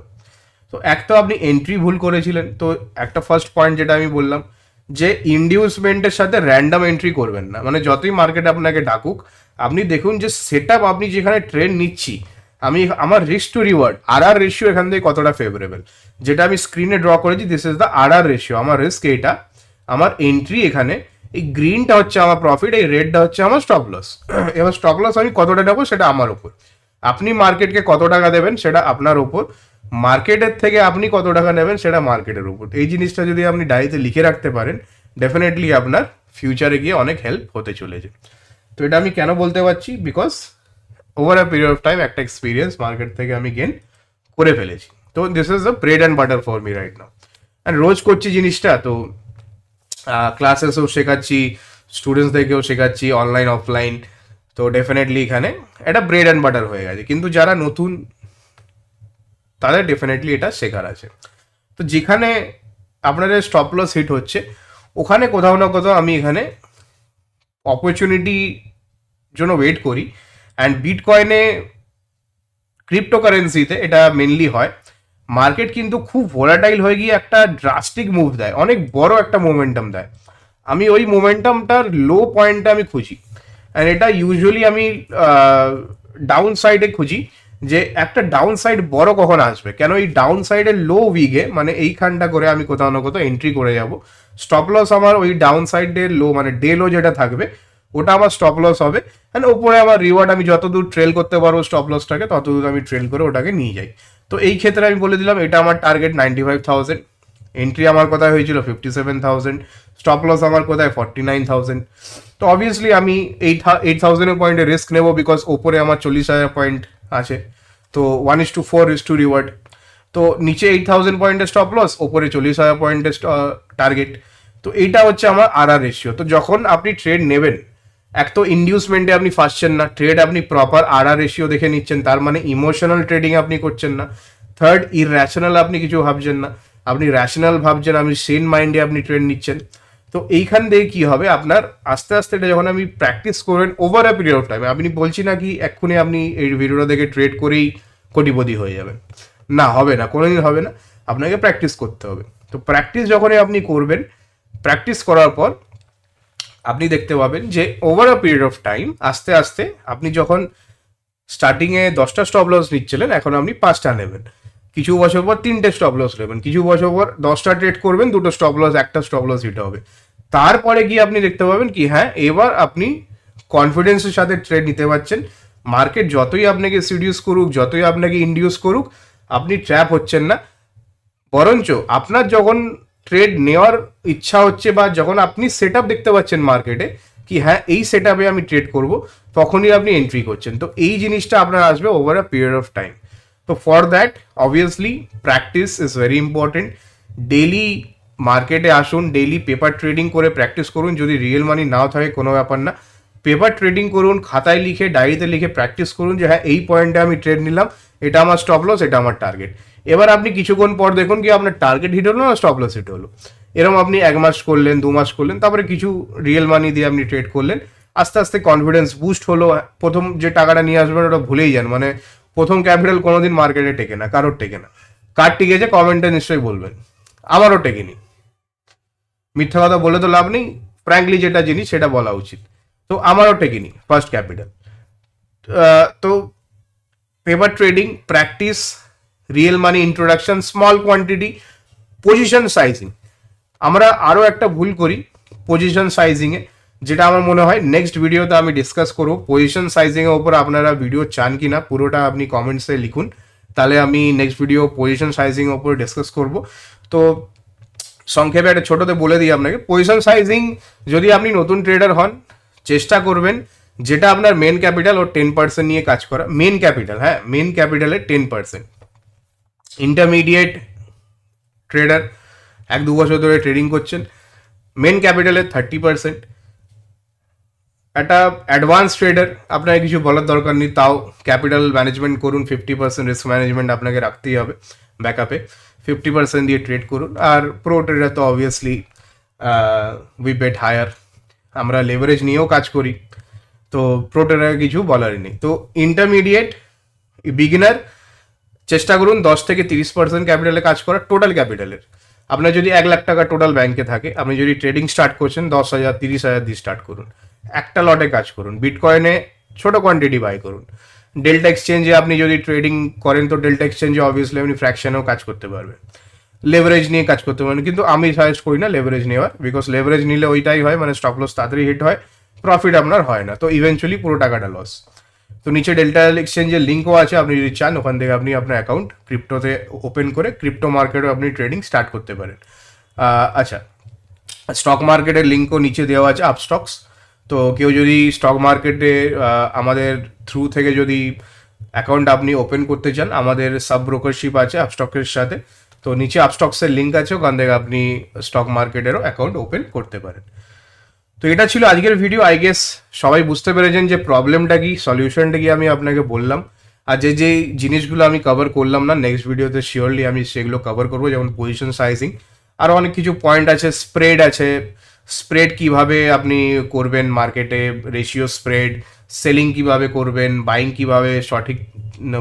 [SPEAKER 1] তো এক তো আপনি এন্ট্রি ভুল করেছিলেন। তো একটা ফার্স্ট পয়েন্ট যেটা আমি বললাম যে ইন্ডিউসমেন্টের সাথে র্যান্ডম এন্ট্রি করবেন না। মানে যতই মার্কেট আপনাকে ডাকুক, আপনি দেখুন যে সেট আপ আপনি যেখানে ট্রেড নিচ্ছি, আমি আমার রিস্ক টু রিওয়ার্ড আর রেশিও এখান থেকে কতটা ফেভারেবল, যেটা আমি স্ক্রিনে ড্র করেছি, this is the R ratio. আমার রিস্ক এইটা, আমার এন্ট্রি এখানে, এই গ্রিনটা হচ্ছে আমার প্রফিট, এই রেডটা হচ্ছে আমার স্টপ লস। এবার স্টপ লস আমি কতটা নেবো সেটা আমার ওপর, আপনি মার্কেটকে কত টাকা দেবেন সেটা আপনার ওপর, মার্কেটের থেকে আপনি কত টাকা নেবেন সেটা মার্কেটের উপর। এই জিনিসটা যদি আপনি ডায়েরিতে লিখে রাখতে পারেন, ডেফিনেটলি আপনার ফিউচারে গিয়ে অনেক হেল্প হতে চলেছে। তো এটা আমি কেন বলতে পারছি, because over a period of time একটা এক্সপিরিয়েন্স মার্কেট থেকে আমি গেন করে ফেলেছি। তো this is the bread and butter for me right now. And রোজ করছি জিনিসটা, তো ক্লাসেসও শেখাচ্ছি, স্টুডেন্টসদেরকেও শেখাচ্ছি, অনলাইন অফলাইন। তো ডেফিনেটলি এখানে এটা ব্রেড অ্যান্ড বাটার হয়ে গেছে। কিন্তু যারা নতুন তাদের ডেফিনেটলি এটা শেখার আছে। তো যেখানে আপনাদের স্টপ লস হিট হচ্ছে, ওখানে কোথাও না কোথাও আমি এখানে অপরচুনিটি জন্য ওয়েট করি। অ্যান্ড বিটকয়েনে, ক্রিপ্টোকারেন্সিতে এটা মেনলি হয়, মার্কেট কিন্তু খুব ভোলাটাইল হয়ে গিয়ে একটা ড্রাস্টিক মুভ দেয়, অনেক বড় একটা মোমেন্টাম দেয়। আমি ওই মোমেন্টামটার লো পয়েন্টটা আমি খুঁজি। অ্যান্ড এটা ইউজুয়ালি আমি ডাউন সাইডে খুঁজি, যে একটা ডাউন সাইড বড় কখন আসবে, কেন এই ডাউন সাইডের লো উইকে মানে এইখানটা করে আমি কোথাও না কোথাও এন্ট্রি করে যাব। স্টপ লস আমার ওই ডাউন সাইডের লো, মানে ডে লো যেটা থাকবে ওটা আমার স্টপ লস হবে। অ্যান্ড ওপরে আমার রিওয়ার্ড, আমি যতদূর ট্রেল করতে পারবো স্টপ লসটাকে ততদূর আমি ট্রেল করে ওটাকে নিয়ে যাই। তো এই ক্ষেত্রে আমি বলে দিলাম এটা আমার টার্গেট 95,000, এন্ট্রি আমার কোথায় হয়েছিল 57,000, স্টপ লস আমার কোথায় 49,000। তো অবভিয়াসলি আমি 8,000 পয়েন্টে রিস্ক নেবো, বিকজ ওপরে আমার 40,000 পয়েন্ট আছে। তো 1:4 রিস্ক টু রিওয়ার্ড। তো নিচে 8,000 পয়েন্টের স্টপ লস, ওপরে 40,000 পয়েন্টের টার্গেট। তো এইটা হচ্ছে আমার আর রেশিও। তো যখন আপনি ট্রেড নেবেন, এক তো ইন্ডিউসমেন্টে আপনি ফাঁসছেন না, ট্রেড আপনি প্রপার আর রেশিও দেখে নিচ্ছেন, তার মানে ইমোশনাল ট্রেডিং আপনি করছেন না। থার্ড, ইররেশনাল আপনি কিছু ভাবছেন না, আপনি র্যাশনাল ভাবছেন, আপনি সেন মাইন্ডে আপনি ট্রেড নিচ্ছেন। তো এইখান থেকে কি হবে, আপনার আস্তে আস্তে এটা যখন আপনি প্র্যাকটিস করবেন over a period of time, আপনি বলছি না কি এক্ষুনি আপনি এই ভিডিওটা দেখে ট্রেড করেই কোটিপতি হয়ে যাবেন, না, হবে না, কোনোদিন হবে না, আপনাকে প্র্যাকটিস করতে হবে। তো প্র্যাকটিস যখনই আপনি করবেন, প্র্যাকটিস করার পর আপনি দেখতে পাবেন যে over a period of time আস্তে আস্তে আপনি যখন স্টার্টিংয়ে 10টা স্টপ লস নিচ্ছিলেন, এখন আপনি 5টা নেবেন। কিছু বছর পর 3টে স্টপ লস নেবেন, কিছু বছর পর 10টা ট্রেড করবেন, 2টো স্টপ লস, একটা স্টপ লস হিট হবে। তারপরে গিয়ে আপনি দেখতে পাবেন কি হ্যাঁ এবার আপনি কনফিডেন্সের সাথে ট্রেড নিতে পারছেন। মার্কেট যতই আপনাকে সিডিউস করুক, যতই আপনাকে ইন্ডিউস করুক, আপনি ট্র্যাপ হচ্ছেন না। বরঞ্চ আপনার যখন ট্রেড নেওয়ার ইচ্ছা হচ্ছে বা যখন আপনি সেট আপ দেখতে পাচ্ছেন মার্কেটে কি হ্যাঁ এই সেট আপে আমি ট্রেড করব, তখনই আপনি এন্ট্রি করছেন। তো এই জিনিসটা আপনার আসবে over a period of time. তো for that obviously practice is very important. Daily মার্কেটে আসুন, ডেইলি পেপার ট্রেডিং করে প্র্যাকটিস করুন। যদি রিয়েল মানি নাও থাকে কোনো ব্যাপার না, পেপার ট্রেডিং করুন, খাতায় লিখে ডায়েরিতে লিখে প্র্যাকটিস করুন যে হ্যাঁ এই পয়েন্টে আমি ট্রেড নিলাম, এটা আমার স্টপ লস, এটা আমার টার্গেট। এবার আপনি কিছুক্ষণ পর দেখুন কি আপনার টার্গেট হিট হলো না স্টপ লস হিট হলো। এরকম আপনি 1 মাস করলেন, 2 মাস করলেন, তারপরে কিছু রিয়েল মানি দিয়ে আপনি ট্রেড করলেন, আস্তে আস্তে কনফিডেন্স বুস্ট হলো। প্রথম যে টাকাটা নিয়ে আসবেন ওটা ভুলেই যান, মানে প্রথম ক্যাপিটাল কোনোদিন মার্কেটে টেকে না, কারোর টেকে না। কার টিকেছে কমেন্টে নিশ্চয়ই বলবেন, আমারও টেকেনি। মিথ্যা কথা বলে তো লাভ নেই, ফ্র্যাঙ্কলি যেটা জিনিস সেটা বলা উচিত। তো আমারও টেকেনি ফার্স্ট ক্যাপিটাল। তো পেপার ট্রেডিং প্র্যাকটিস, রিয়েল মানি introduction, small quantity, position sizing. আমরা আরও একটা ভুল করি পজিশন সাইজিংয়ে, যেটা আমার মনে হয় নেক্সট ভিডিওতে আমি ডিসকাস করবো। পজিশন সাইজিংয়ের ওপর আপনারা ভিডিও চান কি না পুরোটা আপনি কমেন্টসে লিখুন, তাহলে আমি নেক্সট ভিডিও পজিশন সাইজিংয়ের ওপর ডিসকাস করব। তো সংক্ষেপে একটা ছোটোতে বলে দিই আপনাকে, পজিশন সাইজিং যদি আপনি নতুন ট্রেডার হন, চেষ্টা করবেন যেটা আপনার মেন ক্যাপিটাল ওর 10% নিয়ে কাজ করা। মেন ক্যাপিটাল, হ্যাঁ মেন ক্যাপিটালের 10%। ইন্টারমিডিয়েট ট্রেডার 1-2 বছর ধরে ট্রেডিং করছেন, মেন ক্যাপিটালের 30%। একটা অ্যাডভান্স ট্রেডার, আপনাকে কিছু বলার দরকার নেই, তাও ক্যাপিটাল ম্যানেজমেন্ট করুন, 50% রিস্ক ম্যানেজমেন্ট আপনাকে রাখতেই হবে ব্যাকআপে, 50% দিয়ে ট্রেড করুন। আর প্রো ট্রেডার তো অবভিয়াসলি উই বেট হায়ার, আমরা লেভারেজ নিয়েও কাজ করি, তো প্রো ট্রেডার কিছু বলারই নেই। তো ইন্টারমিডিয়েট বিগিনার চেষ্টা করুন 10 থেকে 30% ক্যাপিটালে কাজ করা টোটাল ক্যাপিটালের। আপনার যদি 1 লাখ টাকা টোটাল ব্যাংকে থাকে, আপনি যদি ট্রেডিং স্টার্ট করছেন 10,000 30,000 দিয়ে স্টার্ট করুন, একটা লটে কাজ করুন। বিটকয়েনে ছোট কোয়ান্টিটি বাই করুন। ডেল্টা এক্সচেঞ্জে আপনি যদি ট্রেডিং করেন তো ডেল্টা এক্সচেঞ্জে অবভিয়াসলি আপনি ফ্র্যাকশনেও কাজ করতে পারবেন, লেভারেজ নিয়ে কাজ করতে পারেন। কিন্তু আমি সাজেস্ট করি না লেভারেজ নেওয়ার, বিকজ লেভারেজ নিলে ওইটাই হয়, মানে স্টপ লস তাড়াতাড়ি হিট হয়, প্রফিট আপনার হয় না, তো ইভেনচুয়ালি পুরো টাকাটা লস। তো নিচে ডেল্টা এক্সচেঞ্জের লিঙ্কও আছে, আপনি যদি চান ওখান থেকে আপনি আপনার অ্যাকাউন্ট ক্রিপ্টোতে ওপেন করে ক্রিপ্টো মার্কেটও আপনি ট্রেডিং স্টার্ট করতে পারেন। আচ্ছা, স্টক মার্কেটের লিঙ্কও নিচে দেওয়া আছে, আপস্টক্স। তো কেউ যদি স্টক মার্কেটে আমাদের থ্রু থেকে যদি অ্যাকাউন্ট আপনি ওপেন করতে চান, আমাদের সাব ব্রোকারশিপ আছে আপস্টকের সাথে, তো নিচে আপস্টক্সের লিঙ্ক আছে, ওখান থেকে আপনি স্টক মার্কেটেরও অ্যাকাউন্ট ওপেন করতে পারেন। তো এটা ছিল আজকের ভিডিও। আই গেস সবাই বুঝতে পেরেছেন যে প্রবলেমটা কি, সলিউশনটা কি আমি আপনাকে বললাম। আর যে যে জিনিসগুলো আমি কভার করলাম না, নেক্সট ভিডিওতে শিওরলি আমি সেগুলো কভার করবো, যেমন পজিশন সাইজিং, আরও অনেক কিছু পয়েন্ট আছে, স্প্রেড আছে, স্প্রেড কিভাবে আপনি করবেন মার্কেটে, রেশিও স্প্রেড, সেলিং কিভাবে করবেন, বাইং কিভাবে সঠিক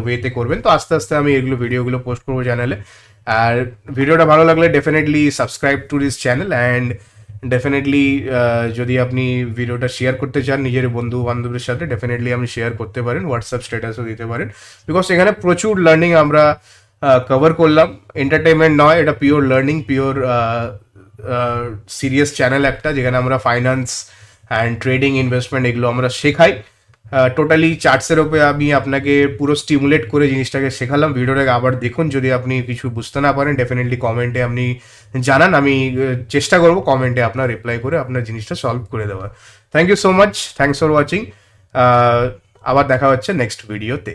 [SPEAKER 1] ওয়েতে করবেন। তো আস্তে আস্তে আমি এগুলো ভিডিওগুলো পোস্ট করবো চ্যানেলে। আর ভিডিওটা ভালো লাগলে definitely subscribe to this channel, and definitely যদি আপনি ভিডিওটা শেয়ার করতে চান নিজের বন্ধু বান্ধবের সাথে, ডেফিনেটলি আপনি শেয়ার করতে পারেন, হোয়াটসঅ্যাপ স্ট্যাটাসও দিতে পারেন, বিকজ এখানে প্রচুর লার্নিং আমরা কভার করলাম। এন্টারটেনমেন্ট নয়, এটা pure learning, pure serious channel একটা, যেখানে আমরা ফাইন্যান্স অ্যান্ড ট্রেডিং, ইনভেস্টমেন্ট এগুলো আমরা শেখাই। টোটালি চার্টসের ওপরে আমি আপনাকে পুরো স্টিমুলেট করে জিনিসটাকে শেখালাম। ভিডিওটাকে আবার দেখুন, যদি আপনি কিছু বুঝতে না পারেন ডেফিনেটলি কমেন্টে আপনি জানান, আমি চেষ্টা করবো কমেন্টে আপনার রিপ্লাই করে আপনার জিনিসটা সলভ করে দেওয়ার। Thank you so much, thanks for watching. আবার দেখা হচ্ছে নেক্সট ভিডিওতে।